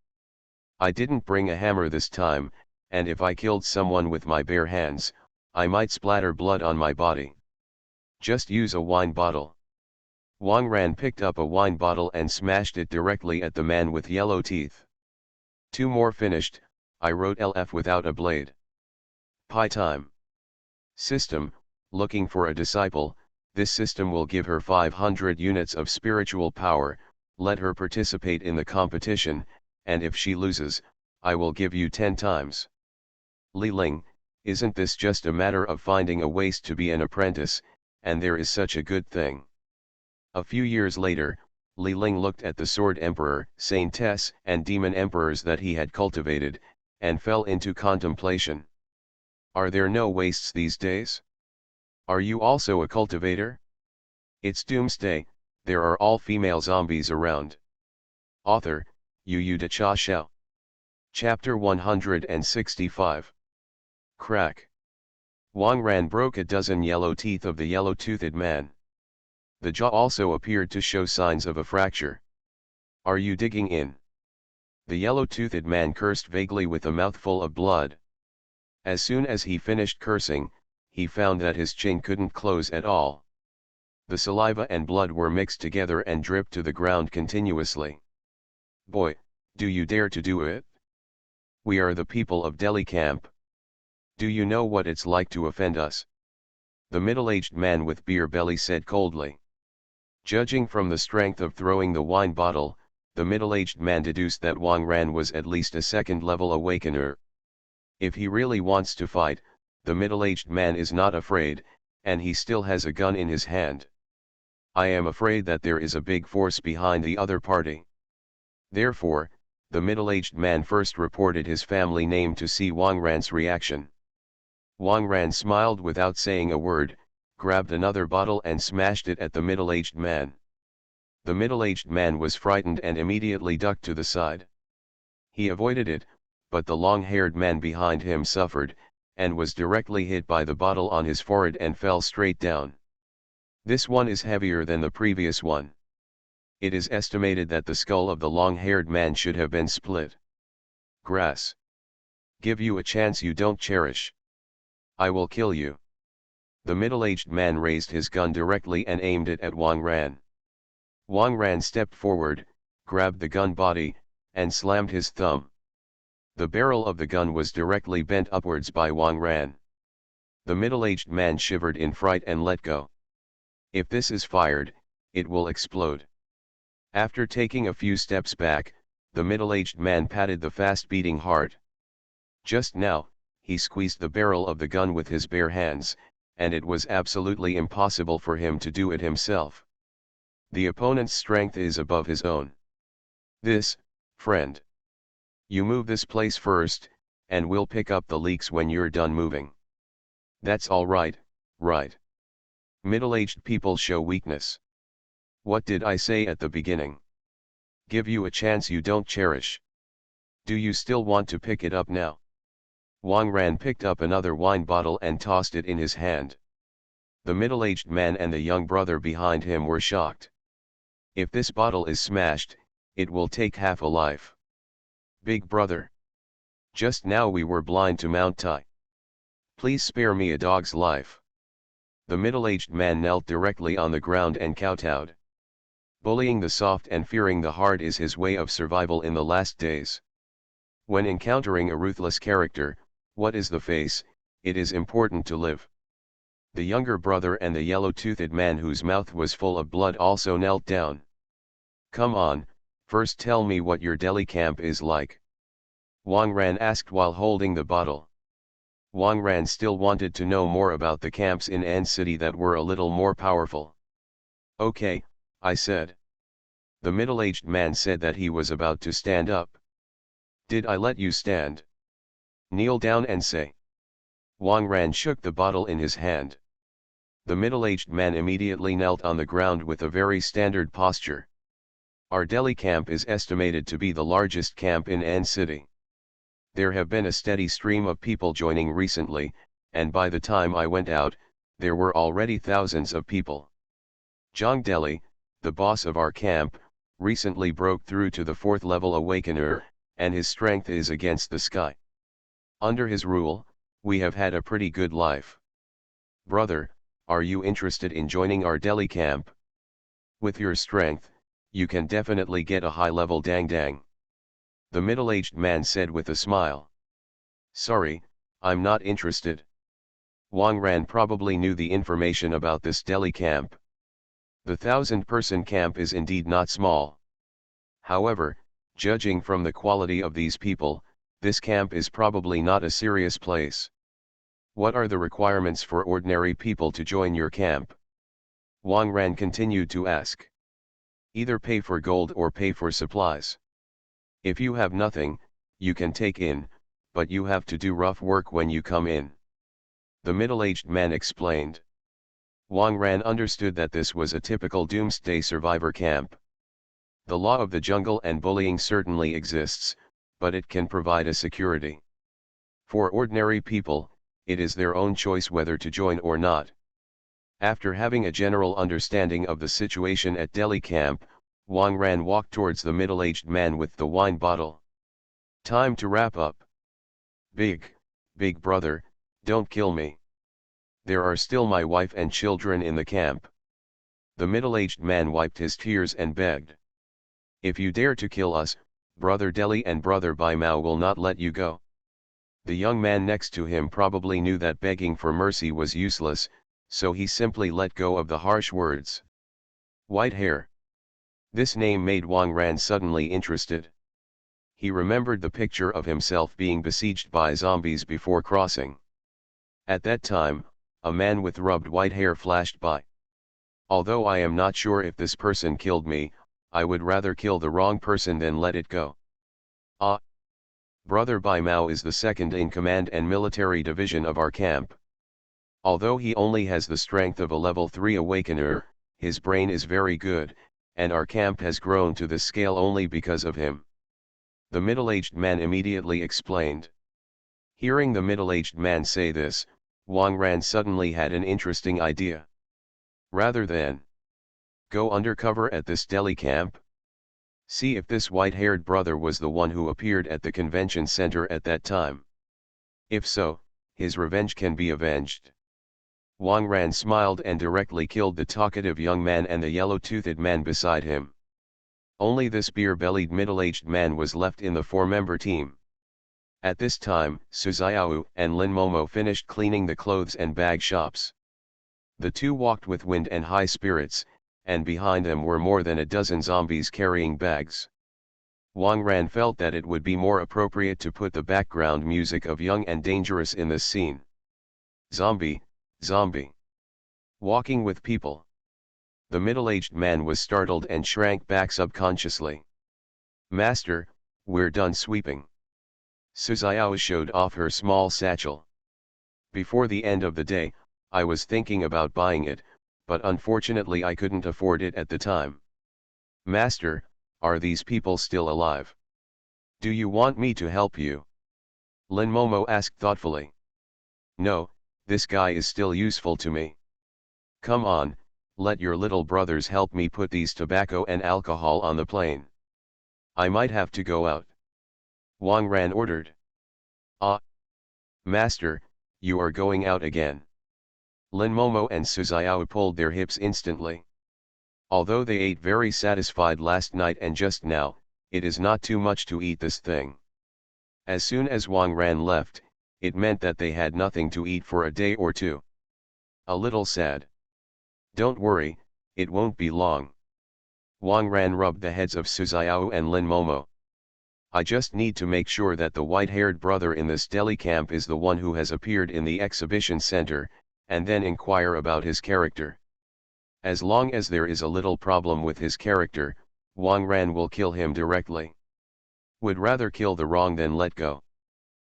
I didn't bring a hammer this time, and if I killed someone with my bare hands, I might splatter blood on my body. Just use a wine bottle. Wang Ran picked up a wine bottle and smashed it directly at the man with yellow teeth. 2 more finished. I wrote LF without a blade. Pi time. System, looking for a disciple. This system will give her 500 units of spiritual power, let her participate in the competition, and if she loses, I will give you 10 times. Li Ling, isn't this just a matter of finding a waste to be an apprentice, and there is such a good thing. A few years later, Li Ling looked at the Sword Emperor, Saintess, and Demon Emperors that he had cultivated, and fell into contemplation. Are there no wastes these days? Are you also a cultivator? It's Doomsday, there are all female zombies around. Author, Yu De Cha Xiao. Chapter 165. Crack. Wang Ran broke a dozen yellow teeth of the yellow-toothed man. The jaw also appeared to show signs of a fracture. Are you digging in? The yellow-toothed man cursed vaguely with a mouthful of blood. As soon as he finished cursing, he found that his chin couldn't close at all. The saliva and blood were mixed together and dripped to the ground continuously. Boy, do you dare to do it? We are the people of Delhi camp. Do you know what it's like to offend us? The middle-aged man with beer belly said coldly. Judging from the strength of throwing the wine bottle, the middle-aged man deduced that Wang Ran was at least a second-level awakener. If he really wants to fight, the middle-aged man is not afraid, and he still has a gun in his hand. I am afraid that there is a big force behind the other party. Therefore, the middle-aged man first reported his family name to see Wang Ran's reaction. Wang Ran smiled without saying a word, grabbed another bottle and smashed it at the middle-aged man. The middle-aged man was frightened and immediately ducked to the side. He avoided it, but the long-haired man behind him suffered, and was directly hit by the bottle on his forehead and fell straight down. This one is heavier than the previous one. It is estimated that the skull of the long-haired man should have been split. Grass. Give you a chance you don't cherish. I will kill you. The middle-aged man raised his gun directly and aimed it at Wang Ran. Wang Ran stepped forward, grabbed the gun body, and slammed his thumb. The barrel of the gun was directly bent upwards by Wang Ran. The middle-aged man shivered in fright and let go. If this is fired, it will explode. After taking a few steps back, the middle-aged man patted the fast-beating heart. Just now, he squeezed the barrel of the gun with his bare hands, and it was absolutely impossible for him to do it himself. The opponent's strength is above his own. This, friend. You move this place first, and we'll pick up the leaks when you're done moving. That's all right, right? Middle-aged people show weakness. What did I say at the beginning? Give you a chance you don't cherish. Do you still want to pick it up now? Wang Ran picked up another wine bottle and tossed it in his hand. The middle-aged man and the young brother behind him were shocked. If this bottle is smashed, it will take half a life. Big brother. Just now we were blind to Mount Tai. Please spare me a dog's life. The middle-aged man knelt directly on the ground and kowtowed. Bullying the soft and fearing the hard is his way of survival in the last days. When encountering a ruthless character, what is the face? It is important to live. The younger brother and the yellow-toothed man whose mouth was full of blood also knelt down. Come on, first tell me what your Delhi camp is like. Wang Ran asked while holding the bottle. Wang Ran still wanted to know more about the camps in An City that were a little more powerful. Okay, I said. The middle-aged man said that he was about to stand up. Did I let you stand? Kneel down and say. Wang Ran shook the bottle in his hand. The middle-aged man immediately knelt on the ground with a very standard posture. Our Delhi camp is estimated to be the largest camp in An City. There have been a steady stream of people joining recently, and by the time I went out, there were already thousands of people. Jong Delhi, the boss of our camp, recently broke through to the 4th level awakener, and his strength is against the sky. Under his rule, we have had a pretty good life. Brother, are you interested in joining our Delhi camp? With your strength, you can definitely get a high-level dang-dang. The middle-aged man said with a smile. Sorry, I'm not interested. Wang Ran probably knew the information about this Delhi camp. The 1,000-person camp is indeed not small. However, judging from the quality of these people, this camp is probably not a serious place. What are the requirements for ordinary people to join your camp? Wang Ran continued to ask. Either pay for gold or pay for supplies. If you have nothing, you can take in, but you have to do rough work when you come in. The middle-aged man explained. Wang Ran understood that this was a typical Doomsday survivor camp. The law of the jungle and bullying certainly exists, but it can provide a security. For ordinary people, it is their own choice whether to join or not. After having a general understanding of the situation at Delhi camp, Wang Ran walked towards the middle-aged man with the wine bottle. Time to wrap up. Big brother, don't kill me. There are still my wife and children in the camp. The middle-aged man wiped his tears and begged. If you dare to kill us, Brother Delhi and Brother Bai Mao will not let you go. The young man next to him probably knew that begging for mercy was useless, so he simply let go of the harsh words. White hair. This name made Wang Ran suddenly interested. He remembered the picture of himself being besieged by zombies before crossing. At that time, a man with rubbed white hair flashed by. Although I am not sure if this person killed me, I would rather kill the wrong person than let it go. Ah! Brother Bai Mao is the second in command and military division of our camp. Although he only has the strength of a level 3 awakener, his brain is very good, and our camp has grown to this scale only because of him. The middle-aged man immediately explained. Hearing the middle-aged man say this, Wang Ran suddenly had an interesting idea. Rather than go undercover at this Delhi camp, see if this white-haired brother was the one who appeared at the convention center at that time. If so, his revenge can be avenged. Wang Ran smiled and directly killed the talkative young man and the yellow-toothed man beside him. Only this beer-bellied middle-aged man was left in the 4-member team. At this time, Su Xiao and Lin Momo finished cleaning the clothes and bag shops. The two walked with wind and high spirits, and behind them were more than a dozen zombies carrying bags. Wang Ran felt that it would be more appropriate to put the background music of Young and Dangerous in this scene. Zombie, zombie. Walking with people. The middle-aged man was startled and shrank back subconsciously. Master, we're done sweeping. Su Xiao showed off her small satchel. Before the end of the day, I was thinking about buying it, but unfortunately I couldn't afford it at the time. Master, are these people still alive? Do you want me to help you? Lin Momo asked thoughtfully. No, this guy is still useful to me. Come on, let your little brothers help me put these tobacco and alcohol on the plane. I might have to go out. Wang Ran ordered. Ah! Master, you are going out again. Lin Momo and Su Xiao pulled their hips instantly. Although they ate very satisfied last night and just now, it is not too much to eat this thing. As soon as Wang Ran left, it meant that they had nothing to eat for a day or two. A little sad. Don't worry, it won't be long. Wang Ran rubbed the heads of Su Xiao and Lin Momo. I just need to make sure that the white-haired brother in this Delhi camp is the one who has appeared in the exhibition center, and then inquire about his character. As long as there is a little problem with his character, Wang Ran will kill him directly. Would rather kill the wrong than let go.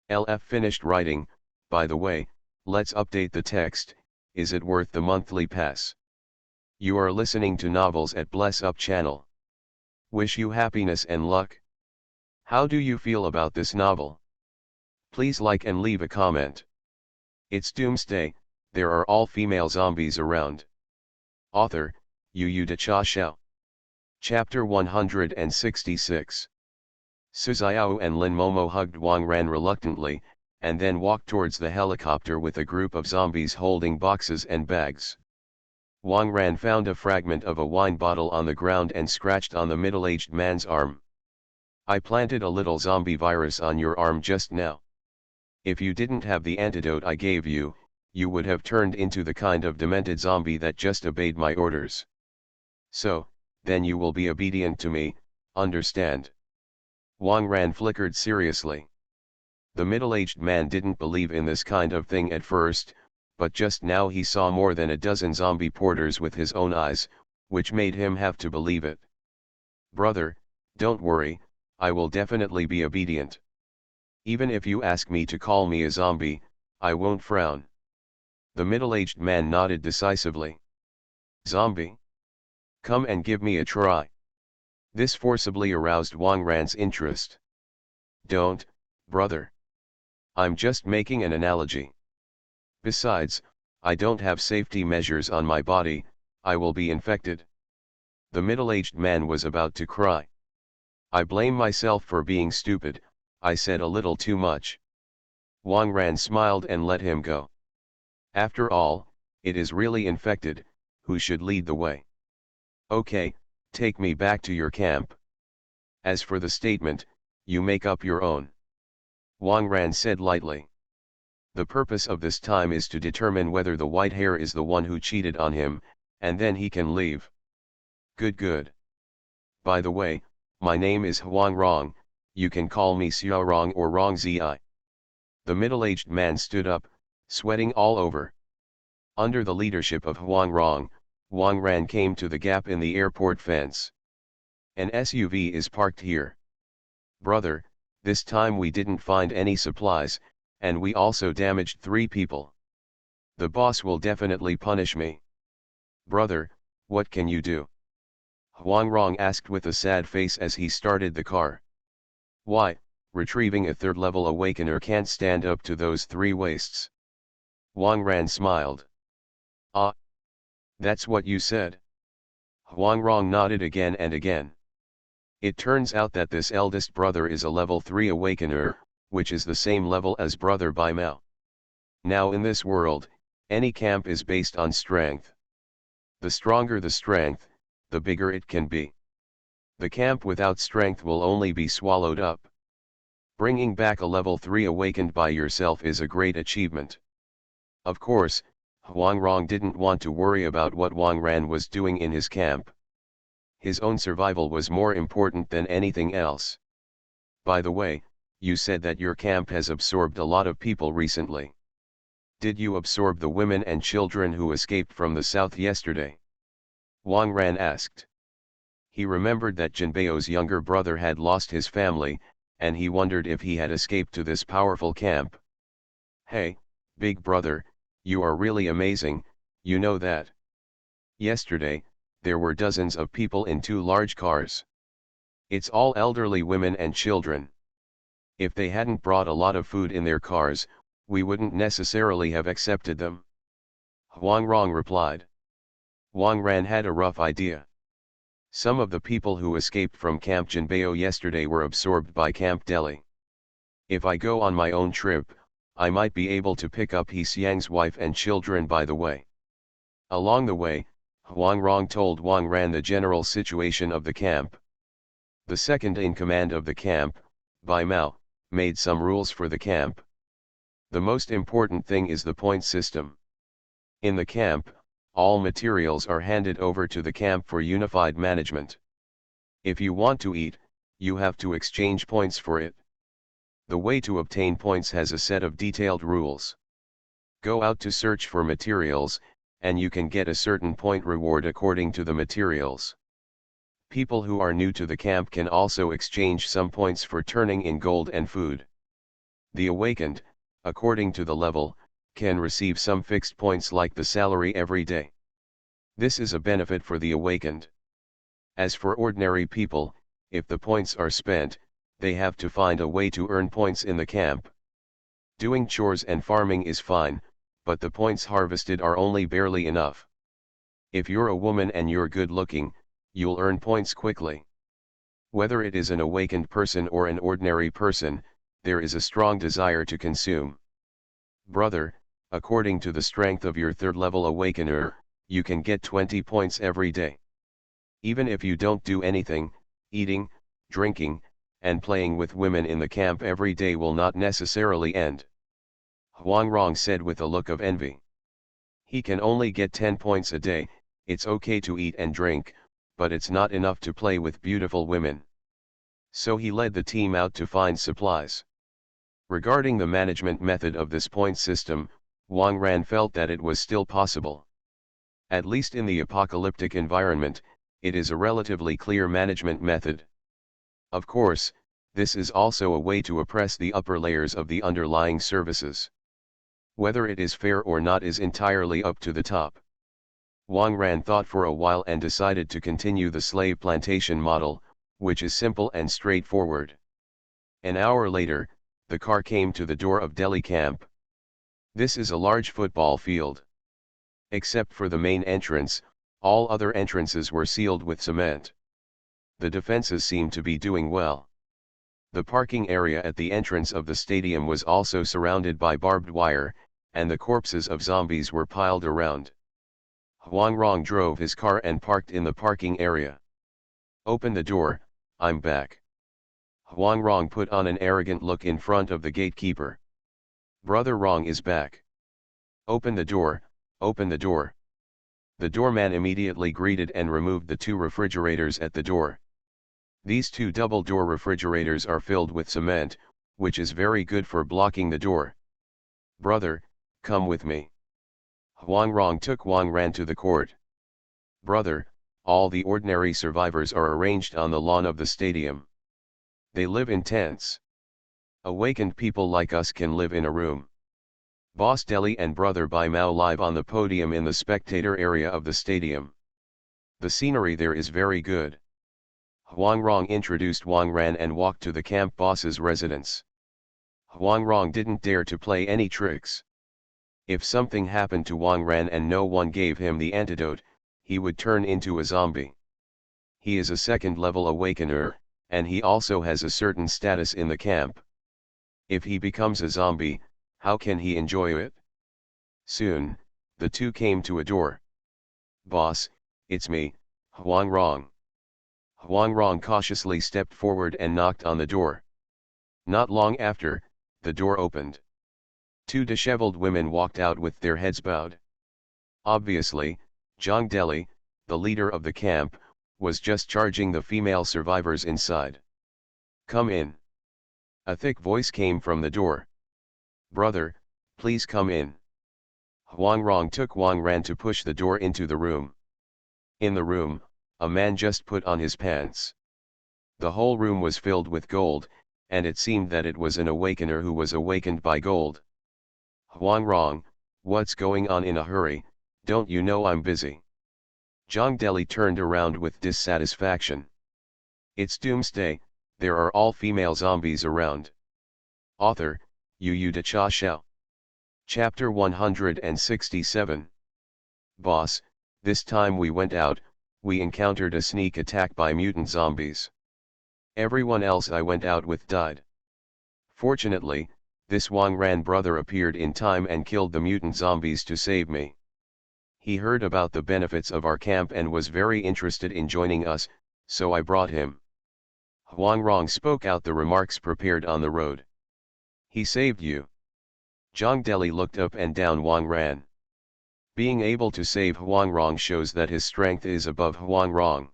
LF finished writing. By the way, let's update the text. Is it worth the monthly pass? You are listening to novels at Bless Up channel. Wish you happiness and luck. How do you feel about this novel? Please like and leave a comment. It's Doomsday, there are all female zombies around. Author, Yu Da Cha Xiao. Chapter 166. Su Xiao and Lin Momo hugged Wang Ran reluctantly, and then walked towards the helicopter with a group of zombies holding boxes and bags. Wang Ran found a fragment of a wine bottle on the ground and scratched on the middle-aged man's arm. I planted a little zombie virus on your arm just now. If you didn't have the antidote I gave you, you would have turned into the kind of demented zombie that just obeyed my orders. So, then you will be obedient to me, understand? Wang Ran flickered seriously. The middle-aged man didn't believe in this kind of thing at first, but just now he saw more than a dozen zombie porters with his own eyes, which made him have to believe it. Brother, don't worry, I will definitely be obedient. Even if you ask me to call me a zombie, I won't frown. The middle-aged man nodded decisively. Zombie? Come and give me a try. This forcibly aroused Wang Ran's interest. Don't, brother. I'm just making an analogy. Besides, I don't have safety measures on my body, I will be infected. The middle-aged man was about to cry. I blame myself for being stupid, I said a little too much. Wang Ran smiled and let him go. After all, it is really infected, who should lead the way? Okay, take me back to your camp. As for the statement, you make up your own. Wang Ran said lightly. The purpose of this time is to determine whether the white hair is the one who cheated on him, and then he can leave. Good. By the way, my name is Huang Rong, you can call me Xiao Rong or Rong Zi. The middle-aged man stood up, sweating all over. Under the leadership of Huang Rong, Wang Ran came to the gap in the airport fence. An SUV is parked here. Brother, this time we didn't find any supplies, and we also damaged 3 people. The boss will definitely punish me. Brother, what can you do? Huang Rong asked with a sad face as he started the car. Why, retrieving a 3rd-level awakener can't stand up to those 3 wastes. Wang Ran smiled. Ah. That's what you said. Huang Rong nodded again and again. It turns out that this eldest brother is a level 3 awakener, which is the same level as brother Bai Mao. Now in this world, any camp is based on strength. The stronger the strength, the bigger it can be. The camp without strength will only be swallowed up. Bringing back a level 3 awakened by yourself is a great achievement. Of course, Huang Rong didn't want to worry about what Wang Ran was doing in his camp. His own survival was more important than anything else. By the way, you said that your camp has absorbed a lot of people recently. Did you absorb the women and children who escaped from the south yesterday? Wang Ran asked. He remembered that Jinbeo's younger brother had lost his family, and he wondered if he had escaped to this powerful camp. Hey, big brother, you are really amazing, you know that. Yesterday, there were dozens of people in 2 large cars. It's all elderly women and children. If they hadn't brought a lot of food in their cars, we wouldn't necessarily have accepted them. Huang Rong replied. Wang Ran had a rough idea. Some of the people who escaped from Camp Jinbeo yesterday were absorbed by Camp Delhi. If I go on my own trip, I might be able to pick up He Xiang's wife and children by the way. Along the way, Huang Rong told Wang Ran the general situation of the camp. The second in command of the camp, Bai Mao, made some rules for the camp. The most important thing is the point system. In the camp, all materials are handed over to the camp for unified management. If you want to eat, you have to exchange points for it. The way to obtain points has a set of detailed rules. Go out to search for materials, and you can get a certain point reward according to the materials. People who are new to the camp can also exchange some points for turning in gold and food. The awakened, according to the level, can receive some fixed points like the salary every day. This is a benefit for the awakened. As for ordinary people, if the points are spent, they have to find a way to earn points in the camp. Doing chores and farming is fine, but the points harvested are only barely enough. If you're a woman and you're good looking, you'll earn points quickly. Whether it is an awakened person or an ordinary person, there is a strong desire to consume. Brother, according to the strength of your 3rd-level awakener, you can get 20 points every day. Even if you don't do anything, eating, drinking, and playing with women in the camp every day will not necessarily end. Huang Rong said with a look of envy. He can only get 10 points a day. It's okay to eat and drink, but it's not enough to play with beautiful women. So he led the team out to find supplies. Regarding the management method of this point system, Wang Ran felt that it was still possible. At least in the apocalyptic environment, it is a relatively clear management method. Of course, this is also a way to oppress the upper layers of the underlying services. Whether it is fair or not is entirely up to the top. Wang Ran thought for a while and decided to continue the slave plantation model, which is simple and straightforward. An hour later, the car came to the door of Delhi camp. This is a large football field. Except for the main entrance, all other entrances were sealed with cement. The defenses seemed to be doing well. The parking area at the entrance of the stadium was also surrounded by barbed wire, and the corpses of zombies were piled around. Huang Rong drove his car and parked in the parking area. Open the door, I'm back. Huang Rong put on an arrogant look in front of the gatekeeper. Brother Wrong is back. Open the door, open the door. The doorman immediately greeted and removed the 2 refrigerators at the door. These 2 double-door refrigerators are filled with cement, which is very good for blocking the door. Brother, come with me. Huang Rong took Wang Ran to the court. Brother, all the ordinary survivors are arranged on the lawn of the stadium. They live in tents. Awakened people like us can live in a room. Boss Deli and Brother Bai Mao live on the podium in the spectator area of the stadium. The scenery there is very good. Huang Rong introduced Wang Ran and walked to the camp boss's residence. Huang Rong didn't dare to play any tricks. If something happened to Wang Ran and no one gave him the antidote, he would turn into a zombie. He is a second-level awakener, and he also has a certain status in the camp. If he becomes a zombie, how can he enjoy it? Soon, the 2 came to a door. Boss, it's me, Huang Rong. Huang Rong cautiously stepped forward and knocked on the door. Not long after, the door opened. 2 disheveled women walked out with their heads bowed. Obviously, Zhang Deli, the leader of the camp, was just charging the female survivors inside. Come in. A thick voice came from the door. Brother, please come in. Huang Rong took Wang Ran to push the door into the room. In the room, a man just put on his pants. The whole room was filled with gold, and it seemed that it was an awakener who was awakened by gold. Huang Rong, what's going on in a hurry, don't you know I'm busy? Zhang Deli turned around with dissatisfaction. It's Doomsday, there are all female zombies around. Author, Yu De Cha Xiao. Chapter 167. Boss, this time we went out, we encountered a sneak attack by mutant zombies. Everyone else I went out with died. Fortunately, this Wang Ran brother appeared in time and killed the mutant zombies to save me. He heard about the benefits of our camp and was very interested in joining us, so I brought him. Huang Rong spoke out the remarks prepared on the road. He saved you. Zhang Deli looked up and down Wang Ran. Being able to save Huang Rong shows that his strength is above Huang Rong.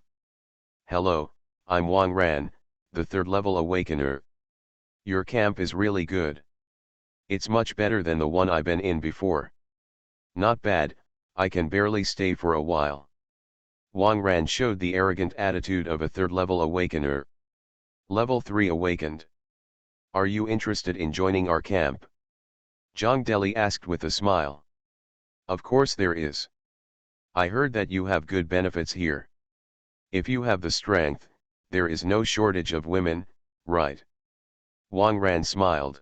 Hello, I'm Wang Ran, the 3rd-level awakener. Your camp is really good. It's much better than the one I've been in before. Not bad, I can barely stay for a while. Wang Ran showed the arrogant attitude of a 3rd-level awakener. Level 3 awakened. Are you interested in joining our camp? Zhang Deli asked with a smile. Of course there is. I heard that you have good benefits here. If you have the strength, there is no shortage of women, right? Wang Ran smiled.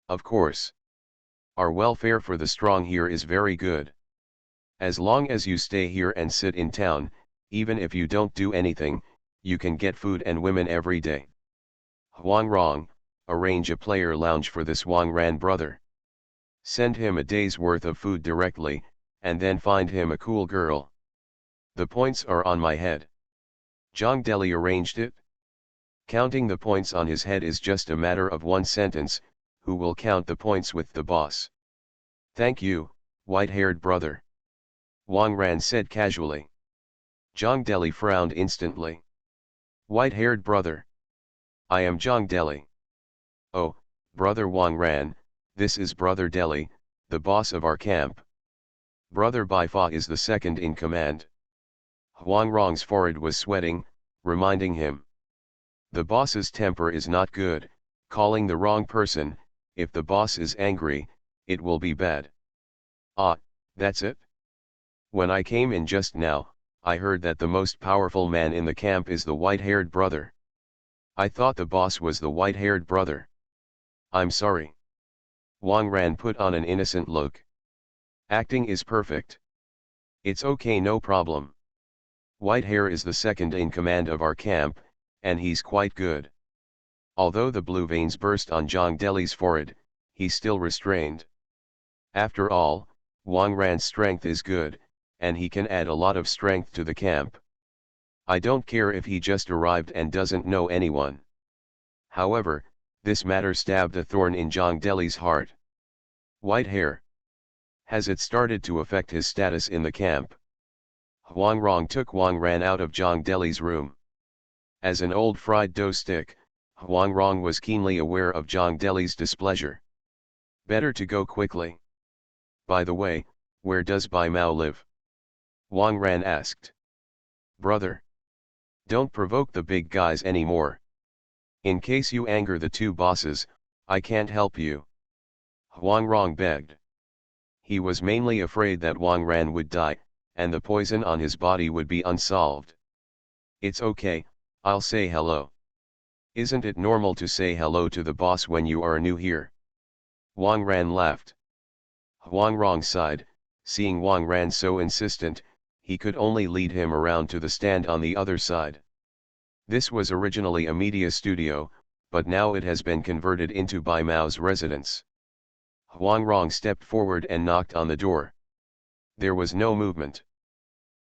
Of course. Our welfare for the strong here is very good. As long as you stay here and sit in town, even if you don't do anything, you can get food and women every day. Huang Rong, arrange a player lounge for this Wang Ran brother. Send him a day's worth of food directly, and then find him a cool girl. The points are on my head. Zhang Deli arranged it. Counting the points on his head is just a matter of one sentence, who will count the points with the boss? Thank you, white-haired brother. Wang Ran said casually. Zhang Deli frowned instantly. White-haired brother. I am Zhang Deli. Oh, brother Wang Ran, this is brother Deli, the boss of our camp. Brother Bai Fa is the second in command. Huang Rong's forehead was sweating, reminding him. The boss's temper is not good, calling the wrong person, if the boss is angry, it will be bad. Ah, that's it? When I came in just now, I heard that the most powerful man in the camp is the white-haired brother. I thought the boss was the white-haired brother. I'm sorry. Wang Ran put on an innocent look. Acting is perfect. It's okay, no problem. Whitehair is the second in command of our camp, and he's quite good. Although the blue veins burst on Zhang Deli's forehead, he's still restrained. After all, Wang Ran's strength is good, and he can add a lot of strength to the camp. I don't care if he just arrived and doesn't know anyone. However, this matter stabbed a thorn in Zhang Deli's heart. White hair. Has it started to affect his status in the camp? Huang Rong took Wang Ran out of Zhang Deli's room. As an old fried dough stick, Huang Rong was keenly aware of Zhang Deli's displeasure. Better to go quickly. By the way, where does Bai Mao live? Wang Ran asked. Brother. Don't provoke the big guys anymore. In case you anger the two bosses, I can't help you. Huang Rong begged. He was mainly afraid that Wang Ran would die, and the poison on his body would be unsolved. It's okay, I'll say hello. Isn't it normal to say hello to the boss when you are new here? Wang Ran laughed. Huang Rong sighed, seeing Wang Ran so insistent, he could only lead him around to the stand on the other side. This was originally a media studio, but now it has been converted into Bai Mao's residence. Huang Rong stepped forward and knocked on the door. There was no movement.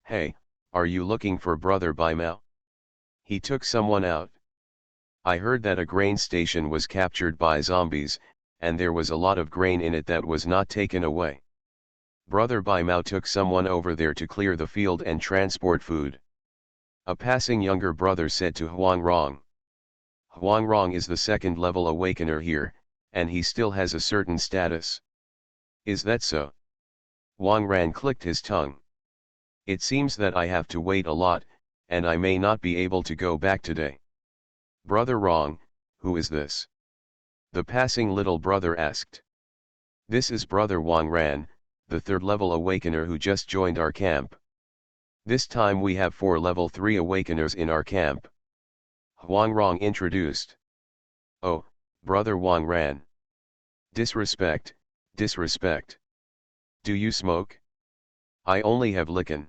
Hey, are you looking for Brother Bai Mao? He took someone out. I heard that a grain station was captured by zombies, and there was a lot of grain in it that was not taken away. Brother Bai Mao took someone over there to clear the field and transport food. A passing younger brother said to Huang Rong. Huang Rong is the second level awakener here, and he still has a certain status. Is that so? Wang Ran clicked his tongue. It seems that I have to wait a lot, and I may not be able to go back today. Brother Rong, who is this? The passing little brother asked. This is Brother Wang Ran, the third level awakener who just joined our camp. This time we have 4 level 3 awakeners in our camp. Huang Rong introduced. Oh, Brother Wang Ran. Disrespect, disrespect. Do you smoke? I only have lichen.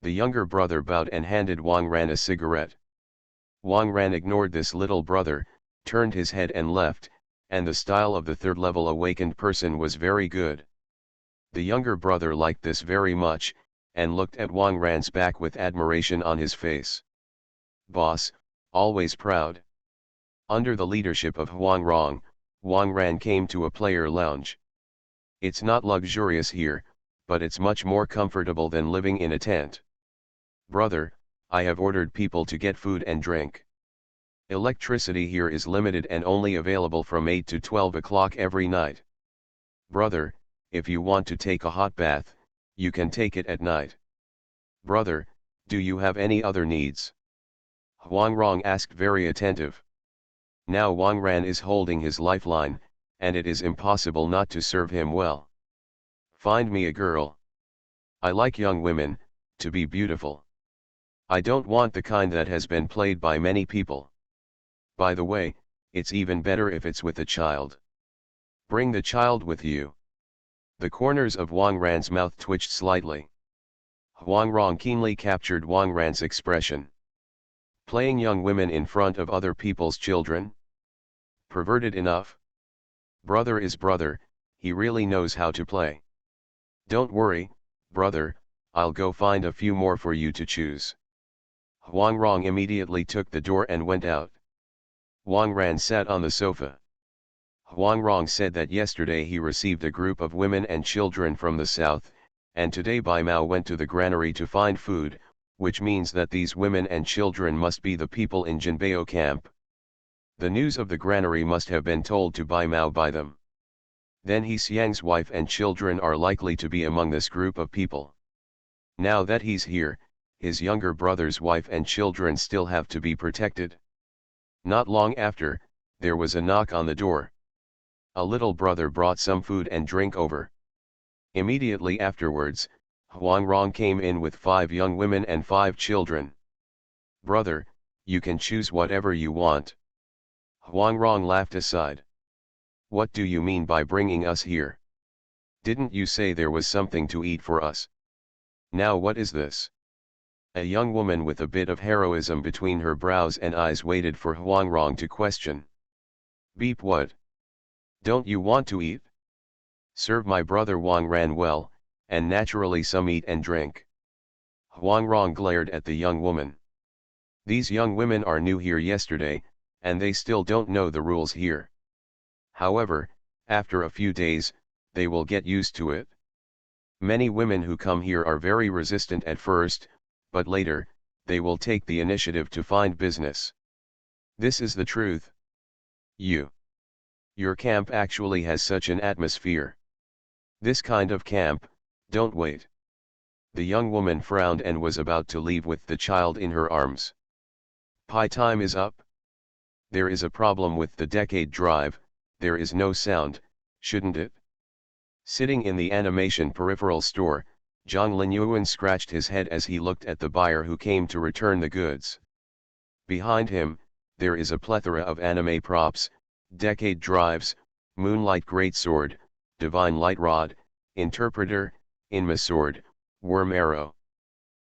The younger brother bowed and handed Wang Ran a cigarette. Wang Ran ignored this little brother, turned his head and left, and the style of the third level awakened person was very good. The younger brother liked this very much, and looked at Wang Ran's back with admiration on his face. Boss, always proud. Under the leadership of Huang Rong, Wang Ran came to a player lounge. It's not luxurious here, but it's much more comfortable than living in a tent. Brother, I have ordered people to get food and drink. Electricity here is limited and only available from 8 to 12 o'clock every night. Brother, if you want to take a hot bath, you can take it at night. Brother, do you have any other needs? Huang Rong asked, very attentive. Now Wang Ran is holding his lifeline, and it is impossible not to serve him well. Find me a girl. I like young women, to be beautiful. I don't want the kind that has been played by many people. By the way, it's even better if it's with a child. Bring the child with you. The corners of Wang Ran's mouth twitched slightly. Huang Rong keenly captured Wang Ran's expression. Playing young women in front of other people's children? Perverted enough? Brother is brother, he really knows how to play. Don't worry, brother, I'll go find a few more for you to choose. Huang Rong immediately took the door and went out. Wang Ran sat on the sofa. Huang Rong said that yesterday he received a group of women and children from the south, and today Bai Mao went to the granary to find food, which means that these women and children must be the people in Jinbei camp. The news of the granary must have been told to Bai Mao by them. Then He Xiang's wife and children are likely to be among this group of people. Now that he's here, his younger brother's wife and children still have to be protected. Not long after, there was a knock on the door. A little brother brought some food and drink over. Immediately afterwards, Huang Rong came in with 5 young women and 5 children. Brother, you can choose whatever you want. Huang Rong laughed aside. What do you mean by bringing us here? Didn't you say there was something to eat for us? Now what is this? A young woman with a bit of heroism between her brows and eyes waited for Huang Rong to question. Beep, what? Don't you want to eat? Serve my brother Wang Ran well, and naturally some eat and drink. Huang Rong glared at the young woman. These young women are new here yesterday, and they still don't know the rules here. However, after a few days, they will get used to it. Many women who come here are very resistant at first, but later, they will take the initiative to find business. This is the truth. Your camp actually has such an atmosphere. This kind of camp, don't wait. The young woman frowned and was about to leave with the child in her arms. Pie time is up. There is a problem with the decade drive, there is no sound, shouldn't it? Sitting in the animation peripheral store, Zhang Linyuan scratched his head as he looked at the buyer who came to return the goods. Behind him, there is a plethora of anime props, decade drives, moonlight greatsword, divine light rod, interpreter, Inma sword, worm arrow.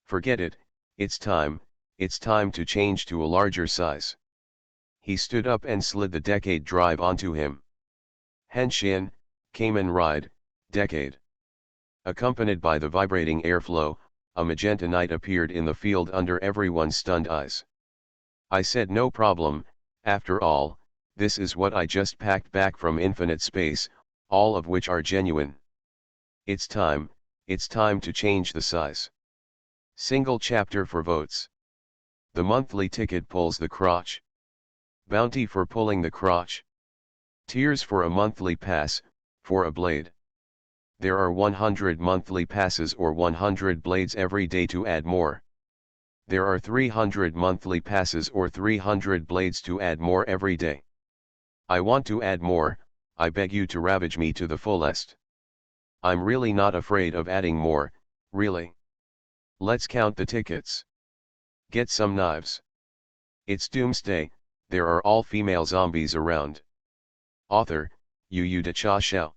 Forget it, it's time to change to a larger size. He stood up and slid the decade drive onto him. Henshin, Kamen Ride, Decade. Accompanied by the vibrating airflow, a magenta knight appeared in the field under everyone's stunned eyes. I said no problem, after all, this is what I just packed back from infinite space, all of which are genuine. It's time to change the size. Single chapter for votes. The monthly ticket pulls the crotch. Bounty for pulling the crotch. Tiers for a monthly pass, for a blade. There are 100 monthly passes or 100 blades every day to add more. There are 300 monthly passes or 300 blades to add more every day. I want to add more, I beg you to ravage me to the fullest. I'm really not afraid of adding more, really. Let's count the tickets. Get some knives. It's Doomsday, there are all female zombies around. Author, Yu De Cha Xiao.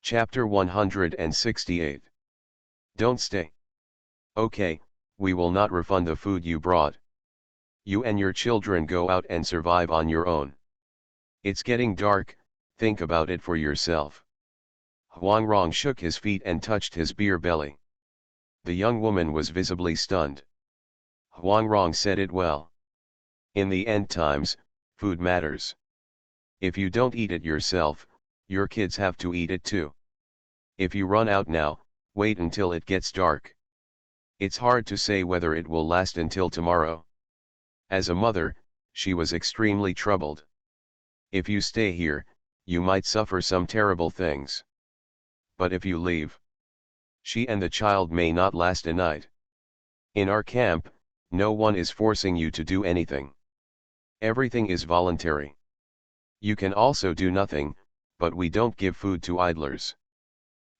Chapter 168. Don't stay. Okay, we will not refund the food you brought. You and your children go out and survive on your own. It's getting dark, think about it for yourself. Huang Rong shook his feet and touched his beer belly. The young woman was visibly stunned. Huang Rong said it well. In the end times, food matters. If you don't eat it yourself, your kids have to eat it too. If you run out now, wait until it gets dark. It's hard to say whether it will last until tomorrow. As a mother, she was extremely troubled. If you stay here, you might suffer some terrible things. But if you leave, she and the child may not last a night. In our camp, no one is forcing you to do anything. Everything is voluntary. You can also do nothing, but we don't give food to idlers.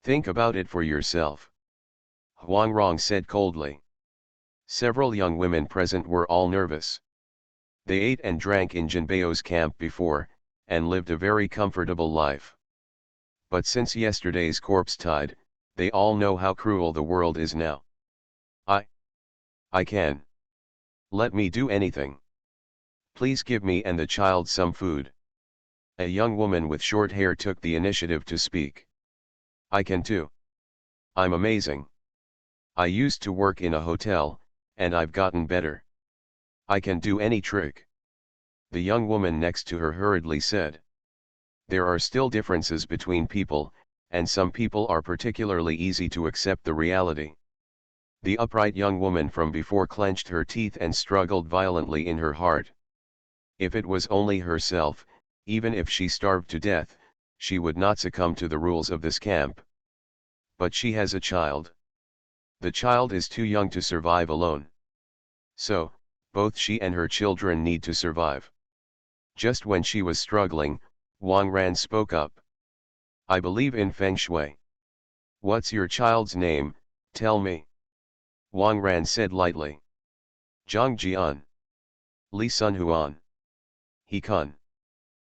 Think about it for yourself. Huang Rong said coldly. Several young women present were all nervous. They ate and drank in Jinbeo's camp before, and lived a very comfortable life. But since yesterday's corpse tide, they all know how cruel the world is now. I can. Let me do anything. Please give me and the child some food. A young woman with short hair took the initiative to speak. I can too. I'm amazing. I used to work in a hotel, and I've gotten better. I can do any trick. The young woman next to her hurriedly said. There are still differences between people, and some people are particularly easy to accept the reality. The upright young woman from before clenched her teeth and struggled violently in her heart. If it was only herself, even if she starved to death, she would not succumb to the rules of this camp. But she has a child. The child is too young to survive alone. So, both she and her children need to survive. Just when she was struggling, Wang Ran spoke up. I believe in Feng Shui. What's your child's name, tell me? Wang Ran said lightly. Zhang Jian. Li Sun Huan. He Kun.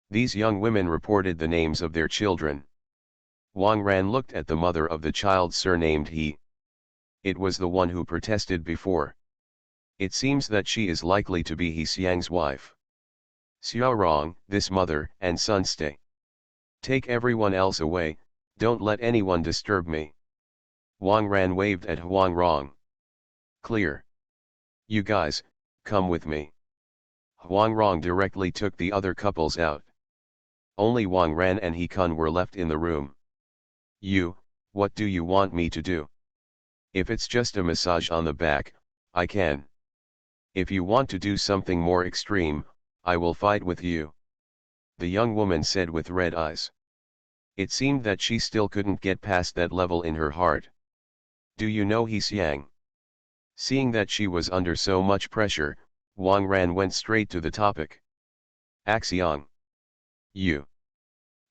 These young women reported the names of their children. Wang Ran looked at the mother of the child surnamed He. It was the one who protested before. It seems that she is likely to be He Xiang's wife. Xiaorong, this mother and son stay. Take everyone else away, don't let anyone disturb me. Wang Ran waved at Huang Rong. Clear. You guys, come with me. Huang Rong directly took the other couples out. Only Wang Ran and He Kun were left in the room. You, what do you want me to do? If it's just a massage on the back, I can. If you want to do something more extreme, I will fight with you. The young woman said with red eyes. It seemed that she still couldn't get past that level in her heart. Do you know He Xiang? Seeing that she was under so much pressure, Wang Ran went straight to the topic. Axiang. You.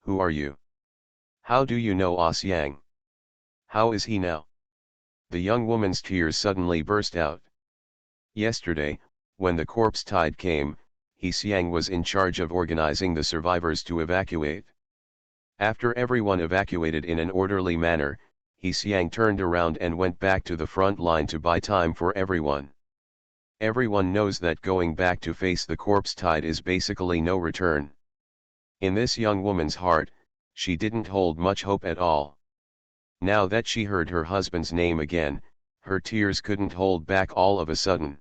Who are you? How do you know Ah Xiang? How is he now? The young woman's tears suddenly burst out. Yesterday, when the corpse tide came, He Xiang was in charge of organizing the survivors to evacuate. After everyone evacuated in an orderly manner, He Xiang turned around and went back to the front line to buy time for everyone. Everyone knows that going back to face the corpse tide is basically no return. In this young woman's heart, she didn't hold much hope at all. Now that she heard her husband's name again, her tears couldn't hold back all of a sudden.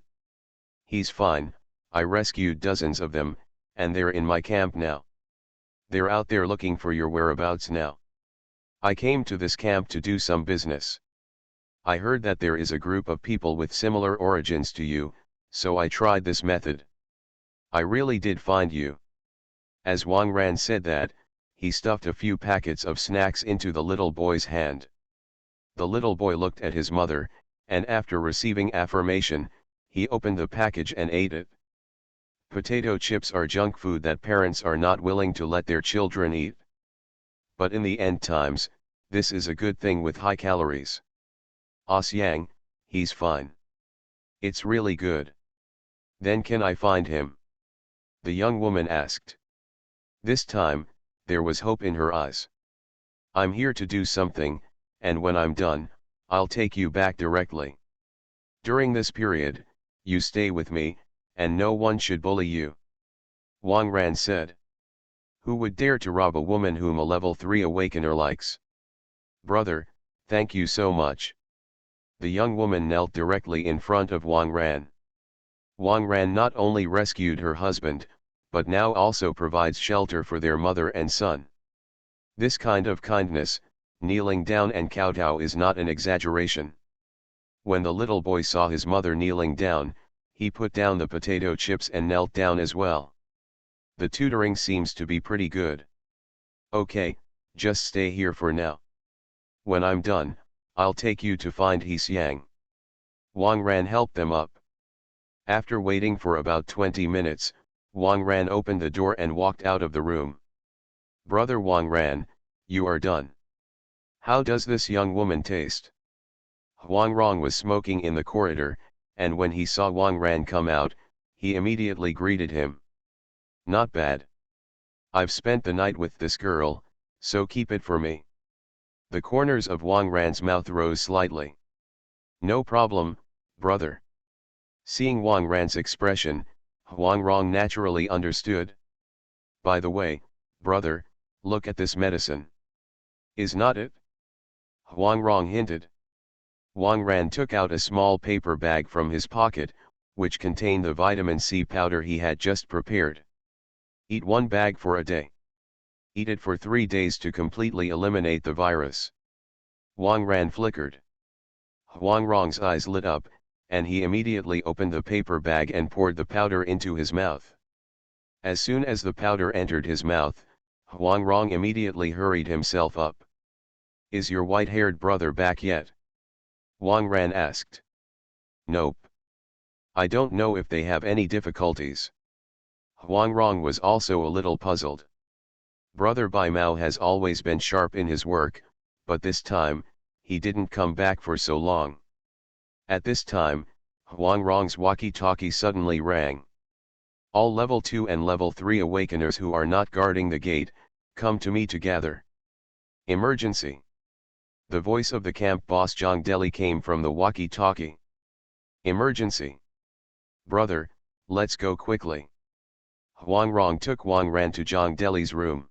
He's fine, I rescued dozens of them, and they're in my camp now. They're out there looking for your whereabouts now. I came to this camp to do some business. I heard that there is a group of people with similar origins to you, so I tried this method. I really did find you. As Wang Ran said that, he stuffed a few packets of snacks into the little boy's hand. The little boy looked at his mother, and after receiving affirmation, he opened the package and ate it. Potato chips are junk food that parents are not willing to let their children eat. But in the end times, this is a good thing with high calories. Ah Xiang, he's fine. It's really good. Then can I find him? The young woman asked. This time, there was hope in her eyes. I'm here to do something, and when I'm done, I'll take you back directly. During this period, you stay with me, and no one should bully you. Wang Ran said. Who would dare to rob a woman whom a level 3 awakener likes? Brother, thank you so much. The young woman knelt directly in front of Wang Ran. Wang Ran not only rescued her husband, but now also provides shelter for their mother and son. This kind of kindness, kneeling down and kowtow, is not an exaggeration. When the little boy saw his mother kneeling down, he put down the potato chips and knelt down as well. The tutoring seems to be pretty good. Okay, just stay here for now. When I'm done, I'll take you to find He Xiang. Wang Ran helped them up. After waiting for about 20 minutes, Wang Ran opened the door and walked out of the room. Brother Wang Ran, you are done. How does this young woman taste? Huang Rong was smoking in the corridor, and when he saw Wang Ran come out, he immediately greeted him. Not bad. I've spent the night with this girl, so keep it for me. The corners of Wang Ran's mouth rose slightly. No problem, brother. Seeing Wang Ran's expression, Huang Rong naturally understood. By the way, brother, look at this medicine. Is not it? Huang Rong hinted. Wang Ran took out a small paper bag from his pocket, which contained the vitamin C powder he had just prepared. Eat one bag for a day. Eat it for 3 days to completely eliminate the virus. Wang Ran flickered. Huang Rong's eyes lit up, and he immediately opened the paper bag and poured the powder into his mouth. As soon as the powder entered his mouth, Huang Rong immediately hurried himself up. Is your white-haired brother back yet? Wang Ran asked. Nope. I don't know if they have any difficulties. Huang Rong was also a little puzzled. Brother Bai Mao has always been sharp in his work, but this time, he didn't come back for so long. At this time, Huang Rong's walkie-talkie suddenly rang. All level 2 and level 3 awakeners who are not guarding the gate, come to me to gather. Emergency. The voice of the camp boss Zhang Deli came from the walkie-talkie. Emergency. Brother, let's go quickly. Huang Rong took Wang Ran to Zhang Deli's room.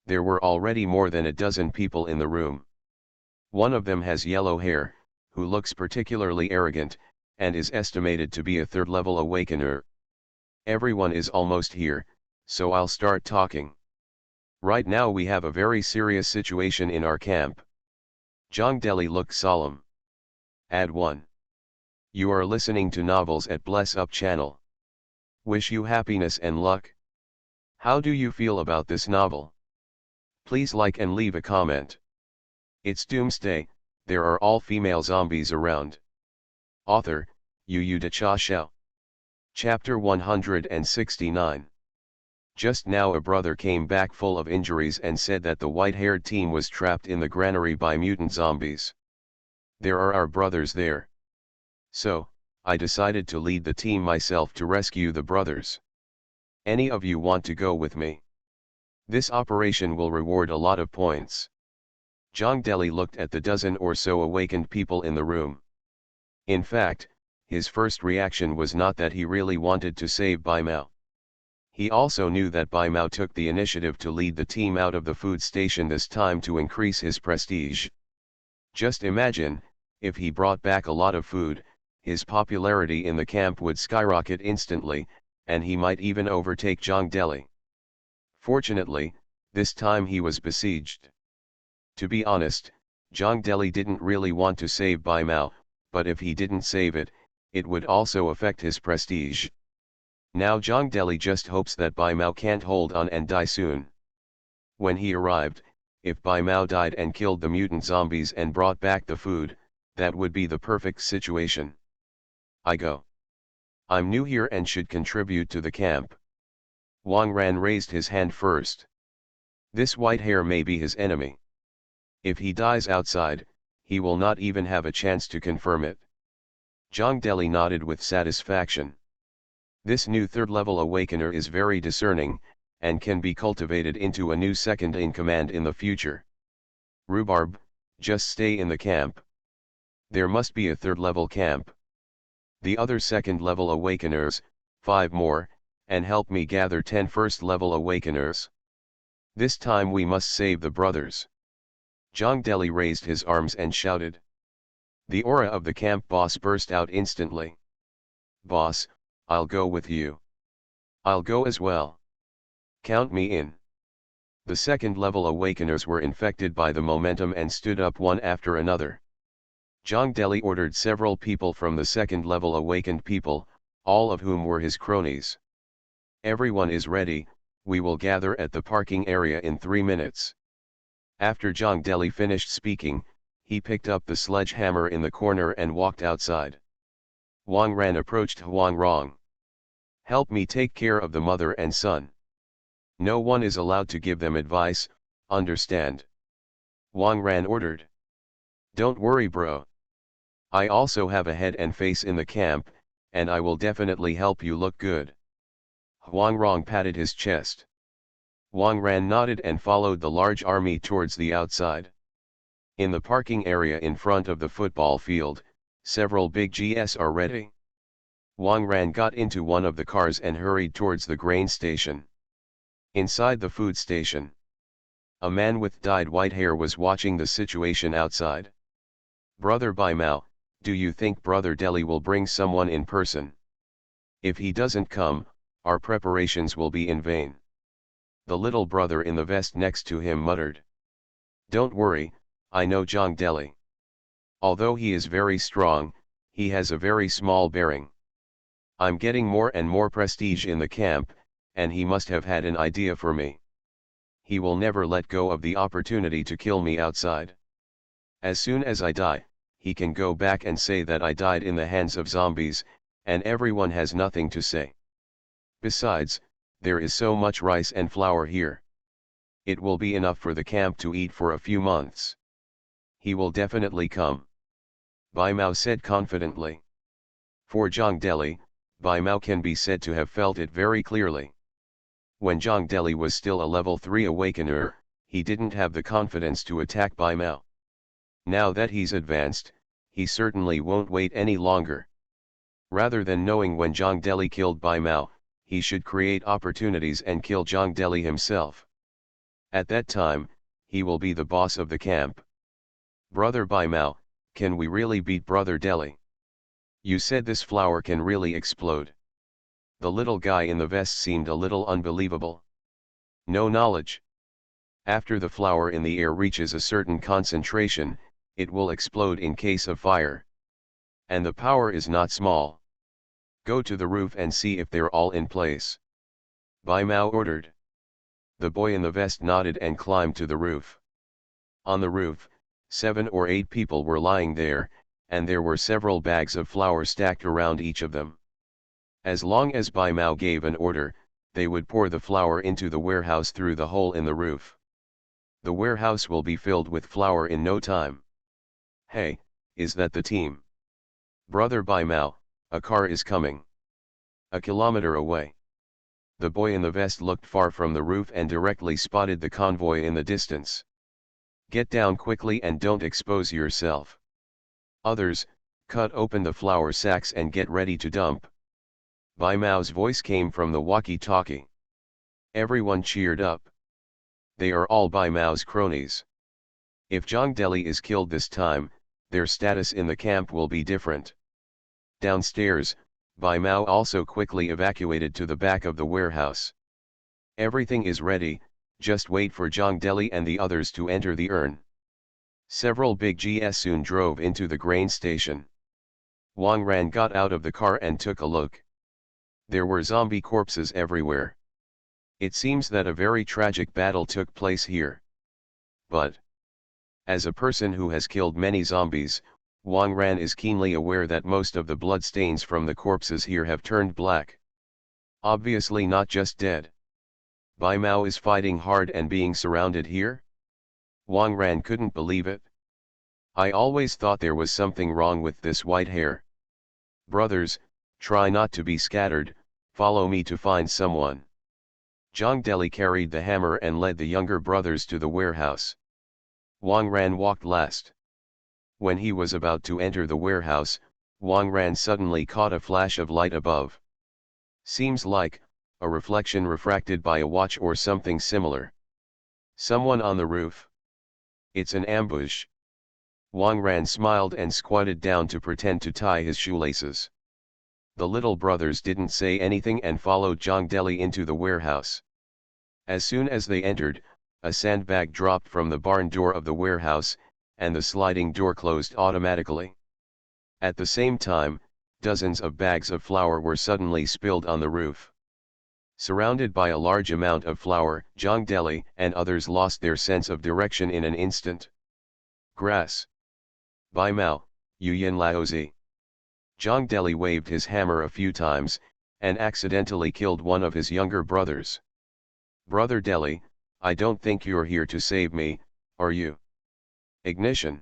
There were already more than a dozen people in the room. One of them has yellow hair, who looks particularly arrogant, and is estimated to be a third-level awakener. Everyone is almost here, so I'll start talking. Right now we have a very serious situation in our camp. Zhang Deli looked solemn. Ad 1. You are listening to Novels at Bless Up channel. Wish you happiness and luck. How do you feel about this novel? Please like and leave a comment. It's Doomsday, there are all female zombies around. Author, Yu De Cha Xiao. Chapter 169. Just now a brother came back full of injuries and said that the white-haired team was trapped in the granary by mutant zombies. There are our brothers there. So, I decided to lead the team myself to rescue the brothers. Any of you want to go with me? This operation will reward a lot of points. Zhang Deli looked at the dozen or so awakened people in the room. In fact, his first reaction was not that he really wanted to save Bai Mao. He also knew that Bai Mao took the initiative to lead the team out of the food station this time to increase his prestige. Just imagine, if he brought back a lot of food, his popularity in the camp would skyrocket instantly, and he might even overtake Zhang Deli. Fortunately, this time he was besieged. To be honest, Zhang Deli didn't really want to save Bai Mao, but if he didn't save it, it would also affect his prestige. Now Zhang Deli just hopes that Bai Mao can't hold on and die soon. When he arrived, if Bai Mao died and killed the mutant zombies and brought back the food, that would be the perfect situation. I go. I'm new here and should contribute to the camp. Wang Ran raised his hand first. This white hair may be his enemy. If he dies outside, he will not even have a chance to confirm it. Zhang Deli nodded with satisfaction. This new third-level awakener is very discerning, and can be cultivated into a new second-in-command in the future. Rhubarb, just stay in the camp. There must be a third-level camp. The other second-level awakeners, 5 more, and help me gather 10 first-level awakeners. This time we must save the brothers. Zhang Deli raised his arms and shouted. The aura of the camp boss burst out instantly. Boss, I'll go with you. I'll go as well. Count me in. The second-level awakeners were infected by the momentum and stood up one after another. Zhang Deli ordered several people from the second-level awakened people, all of whom were his cronies. Everyone is ready, we will gather at the parking area in 3 minutes. After Zhang Deli finished speaking, he picked up the sledgehammer in the corner and walked outside. Wang Ran approached Huang Rong. Help me take care of the mother and son. No one is allowed to give them advice, understand? Wang Ran ordered. Don't worry bro. I also have a head and face in the camp, and I will definitely help you look good. Huang Rong patted his chest. Wang Ran nodded and followed the large army towards the outside. In the parking area in front of the football field, several big GS are ready. Wang Ran got into one of the cars and hurried towards the grain station. Inside the food station, a man with dyed white hair was watching the situation outside. Brother Bai Mao, do you think Brother Deli will bring someone in person? If he doesn't come, our preparations will be in vain. The little brother in the vest next to him muttered. Don't worry, I know Zhang Deli. Although he is very strong, he has a very small bearing. I'm getting more and more prestige in the camp, and he must have had an idea for me. He will never let go of the opportunity to kill me outside. As soon as I die, he can go back and say that I died in the hands of zombies, and everyone has nothing to say. Besides, there is so much rice and flour here. It will be enough for the camp to eat for a few months. He will definitely come. Bai Mao said confidently. For Zhang Deli, Bai Mao can be said to have felt it very clearly. When Zhang Deli was still a level 3 awakener, he didn't have the confidence to attack Bai Mao. Now that he's advanced, he certainly won't wait any longer. Rather than knowing when Zhang Deli killed Bai Mao, he should create opportunities and kill Zhang Deli himself. At that time, he will be the boss of the camp. Brother Bai Mao, can we really beat Brother Deli? You said this flower can really explode. The little guy in the vest seemed a little unbelievable. No knowledge. After the flower in the air reaches a certain concentration, It will explode in case of fire. And the power is not small. Go to the roof and see if they're all in place. Bai Mao ordered. The boy in the vest nodded and climbed to the roof. On the roof, 7 or 8 people were lying there, and there were several bags of flour stacked around each of them. As long as Bai Mao gave an order, they would pour the flour into the warehouse through the hole in the roof. The warehouse will be filled with flour in no time. Hey, is that the team? Brother Bai Mao, a car is coming. A kilometer away. The boy in the vest looked far from the roof and directly spotted the convoy in the distance. Get down quickly and don't expose yourself. Others, cut open the flour sacks and get ready to dump. Bai Mao's voice came from the walkie-talkie. Everyone cheered up. They are all Bai Mao's cronies. If Zhang Deli is killed this time, their status in the camp will be different. Downstairs, Bai Mao also quickly evacuated to the back of the warehouse. Everything is ready, just wait for Zhang Deli and the others to enter the urn. Several big GS soon drove into the grain station. Wang Ran got out of the car and took a look. There were zombie corpses everywhere. It seems that a very tragic battle took place here. But, as a person who has killed many zombies, Wang Ran is keenly aware that most of the blood stains from the corpses here have turned black. Obviously not just dead. Bai Mao is fighting hard and being surrounded here? Wang Ran couldn't believe it. I always thought there was something wrong with this white hair. Brothers, try not to be scattered, follow me to find someone. Zhang Deli carried the hammer and led the younger brothers to the warehouse. Wang Ran walked last. When he was about to enter the warehouse, Wang Ran suddenly caught a flash of light above. Seems like a reflection refracted by a watch or something similar. Someone on the roof. It's an ambush. Wang Ran smiled and squatted down to pretend to tie his shoelaces. The little brothers didn't say anything and followed Zhang Deli into the warehouse. As soon as they entered, a sandbag dropped from the barn door of the warehouse, and the sliding door closed automatically. At the same time, dozens of bags of flour were suddenly spilled on the roof. Surrounded by a large amount of flour, Zhang Deli and others lost their sense of direction in an instant. Grass. Bai Mao, Yu Yin Laozi. Zhang Deli waved his hammer a few times, and accidentally killed one of his younger brothers. Brother Deli, I don't think you're here to save me, are you? Ignition.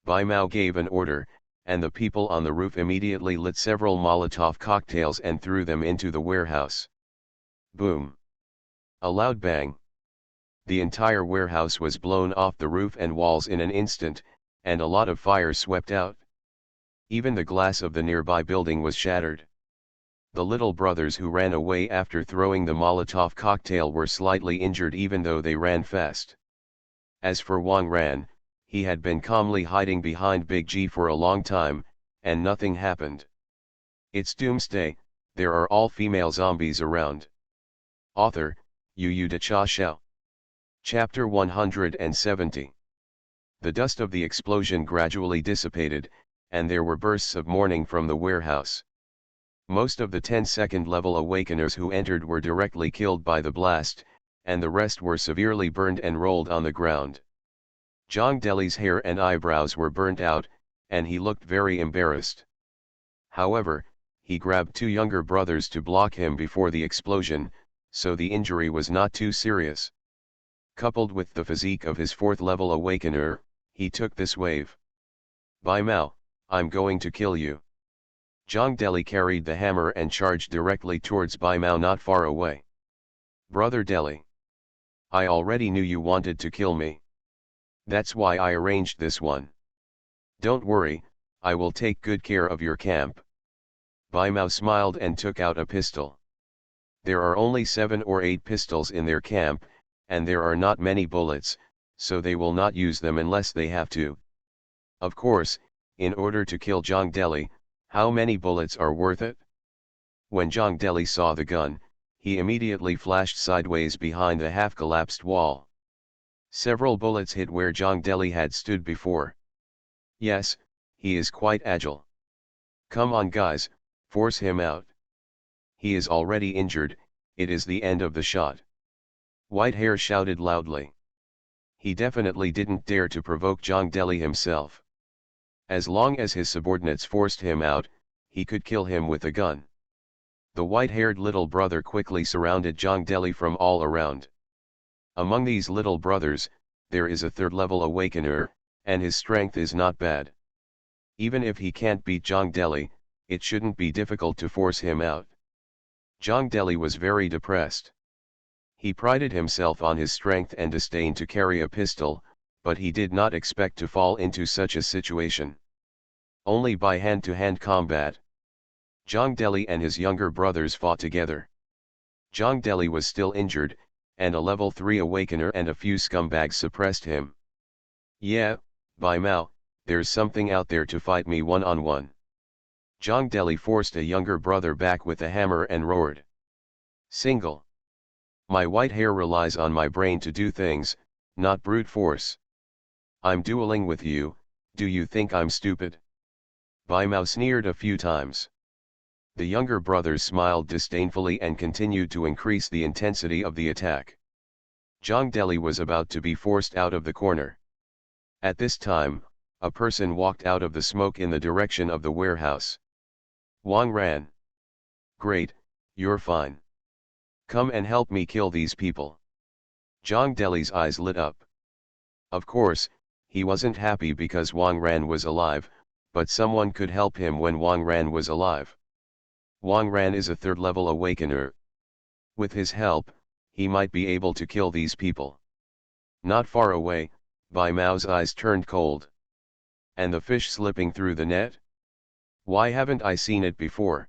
Bai Mao gave an order, and the people on the roof immediately lit several Molotov cocktails and threw them into the warehouse. Boom. A loud bang. The entire warehouse was blown off the roof and walls in an instant, and a lot of fire swept out. Even the glass of the nearby building was shattered. The little brothers who ran away after throwing the Molotov cocktail were slightly injured even though they ran fast. As for Wang Ran, he had been calmly hiding behind Big G for a long time, and nothing happened. It's Doomsday, there are all female zombies around. Author, Yu Da Cha Xiao. Chapter 170. The dust of the explosion gradually dissipated, and there were bursts of mourning from the warehouse. Most of the 10-second level awakeners who entered were directly killed by the blast, and the rest were severely burned and rolled on the ground. Zhang Deli's hair and eyebrows were burnt out, and he looked very embarrassed. However, he grabbed 2 younger brothers to block him before the explosion, so the injury was not too serious. Coupled with the physique of his 4th-level awakener, he took this wave. Bai Mao, I'm going to kill you. Zhang Deli carried the hammer and charged directly towards Bai Mao not far away. Brother Deli. I already knew you wanted to kill me. That's why I arranged this one. Don't worry, I will take good care of your camp. Bai Mao smiled and took out a pistol. There are only 7 or 8 pistols in their camp, and there are not many bullets, so they will not use them unless they have to. Of course, in order to kill Zhang Deli, how many bullets are worth it? When Zhang Deli saw the gun, he immediately flashed sideways behind the half-collapsed wall. Several bullets hit where Zhang Deli had stood before. Yes, he is quite agile. Come on guys, force him out. He is already injured, it is the end of the shot. Whitehair shouted loudly. He definitely didn't dare to provoke Zhang Deli himself. As long as his subordinates forced him out, he could kill him with a gun. The white-haired little brother quickly surrounded Zhang Deli from all around. Among these little brothers, there is a third-level awakener, and his strength is not bad. Even if he can't beat Zhang Deli, it shouldn't be difficult to force him out. Zhang Deli was very depressed. He prided himself on his strength and disdained to carry a pistol, but he did not expect to fall into such a situation. Only by hand-to-hand combat. Zhang Deli and his younger brothers fought together. Zhang Deli was still injured, and a level 3 awakener and a few scumbags suppressed him. Yeah, Bai Mao, there's something out there to fight me one-on-one. Zhang Deli forced a younger brother back with a hammer and roared. Single. My white hair relies on my brain to do things, not brute force. I'm dueling with you, do you think I'm stupid? Bai Mao sneered a few times. The younger brothers smiled disdainfully and continued to increase the intensity of the attack. Zhang Deli was about to be forced out of the corner. At this time, a person walked out of the smoke in the direction of the warehouse. Wang ran. Great, you're fine. Come and help me kill these people. Zhang Deli's eyes lit up. Of course, he wasn't happy because Wang Ran was alive, but someone could help him when Wang Ran was alive. Wang Ran is a third-level awakener. With his help, he might be able to kill these people. Not far away, Bai Mao's eyes turned cold. And the fish slipping through the net? Why haven't I seen it before?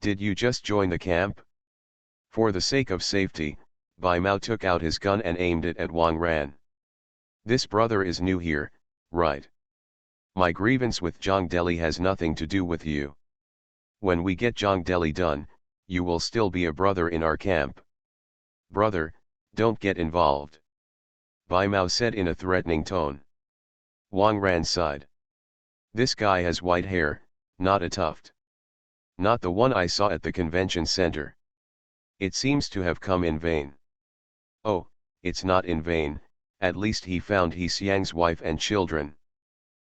Did you just join the camp? For the sake of safety, Bai Mao took out his gun and aimed it at Wang Ran. This brother is new here, right? My grievance with Zhang Deli has nothing to do with you. When we get Zhang Deli done, you will still be a brother in our camp. Brother, don't get involved. Bai Mao said in a threatening tone. Wang Ran sighed. This guy has white hair, not a tuft. Not the one I saw at the convention center. It seems to have come in vain. Oh, it's not in vain, at least he found He Xiang's wife and children.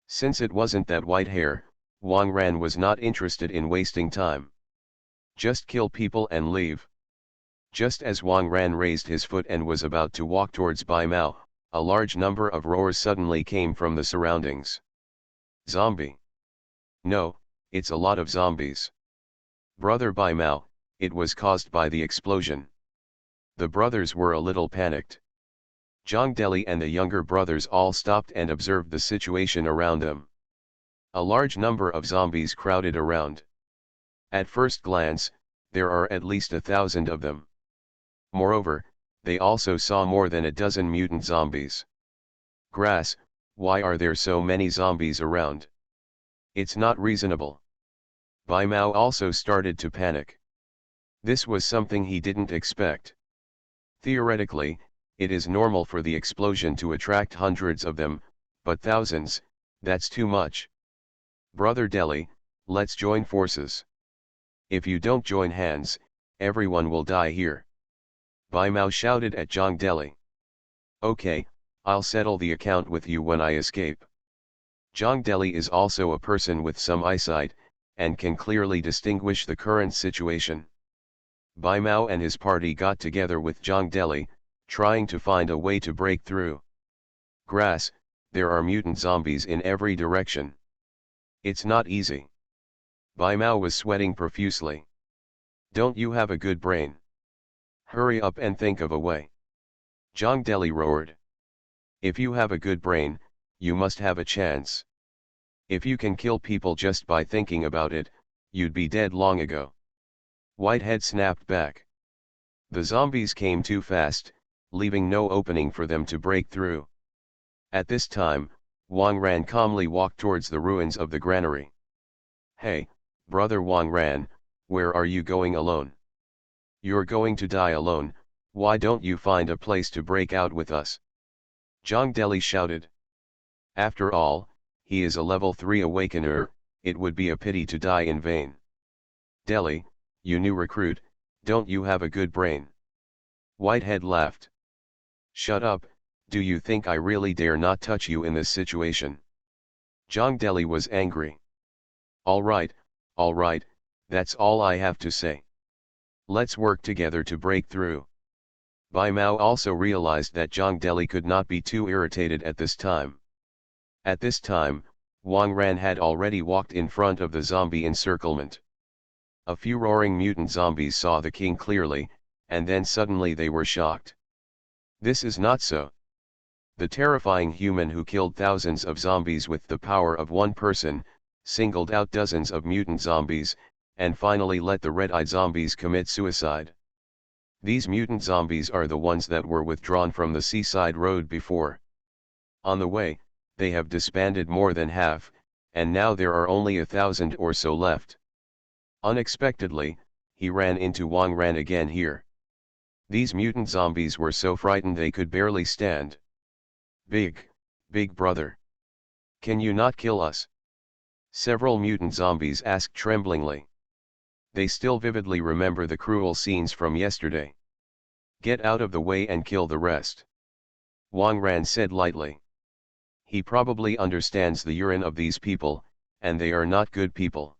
Since it wasn't that white hair, Wang Ran was not interested in wasting time. Just kill people and leave. Just as Wang Ran raised his foot and was about to walk towards Bai Mao, a large number of roars suddenly came from the surroundings. Zombie. No, it's a lot of zombies. Brother Bai Mao, it was caused by the explosion. The brothers were a little panicked. Zhang Deli and the younger brothers all stopped and observed the situation around them. A large number of zombies crowded around. At first glance, there are at least 1,000 of them. Moreover, they also saw more than a dozen mutant zombies. Grass, why are there so many zombies around? It's not reasonable. Bai Mao also started to panic. This was something he didn't expect. Theoretically, it is normal for the explosion to attract hundreds of them, but thousands, that's too much. Brother Deli, let's join forces. If you don't join hands, everyone will die here. Bai Mao shouted at Zhang Deli. Okay, I'll settle the account with you when I escape. Zhang Deli is also a person with some eyesight, and can clearly distinguish the current situation. Bai Mao and his party got together with Zhang Deli, trying to find a way to break through. Grass, there are mutant zombies in every direction. It's not easy. Bai Mao was sweating profusely. Don't you have a good brain? Hurry up and think of a way. Zhang Deli roared. If you have a good brain, you must have a chance. If you can kill people just by thinking about it, you'd be dead long ago. Whitehead snapped back. The zombies came too fast, leaving no opening for them to break through. At this time, Wang Ran calmly walked towards the ruins of the granary. Hey, brother Wang Ran, where are you going alone? You're going to die alone, why don't you find a place to break out with us? Zhang Deli shouted. After all, he is a level 3 awakener, it would be a pity to die in vain. Deli, you new recruit, don't you have a good brain? Whitehead laughed. Shut up, do you think I really dare not touch you in this situation? Zhang Deli was angry. All right, that's all I have to say. Let's work together to break through. Bai Mao also realized that Zhang Deli could not be too irritated at this time. At this time, Wang Ran had already walked in front of the zombie encirclement. A few roaring mutant zombies saw the king clearly, and then suddenly they were shocked. This is not so. The terrifying human who killed thousands of zombies with the power of one person, singled out dozens of mutant zombies, and finally let the red-eyed zombies commit suicide. These mutant zombies are the ones that were withdrawn from the seaside road before. On the way, they have disbanded more than half, and now there are only 1,000 or so left. Unexpectedly, he ran into Wang Ran again here. These mutant zombies were so frightened they could barely stand. Big brother. Can you not kill us? Several mutant zombies asked tremblingly. They still vividly remember the cruel scenes from yesterday. Get out of the way and kill the rest. Wang Ran said lightly. He probably understands the urine of these people, and they are not good people.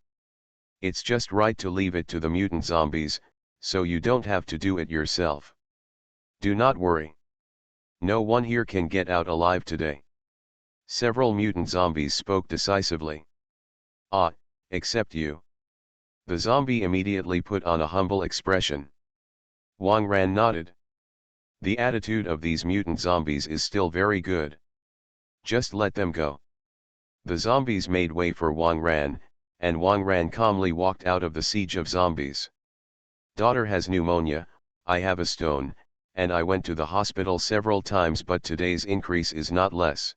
It's just right to leave it to the mutant zombies, so you don't have to do it yourself. Do not worry. No one here can get out alive today. Several mutant zombies spoke decisively. Ah, except you. The zombie immediately put on a humble expression. Wang Ran nodded. The attitude of these mutant zombies is still very good. Just let them go. The zombies made way for Wang Ran, and Wang Ran calmly walked out of the siege of zombies. Daughter has pneumonia, I have a stone, and I went to the hospital several times, but today's increase is not less.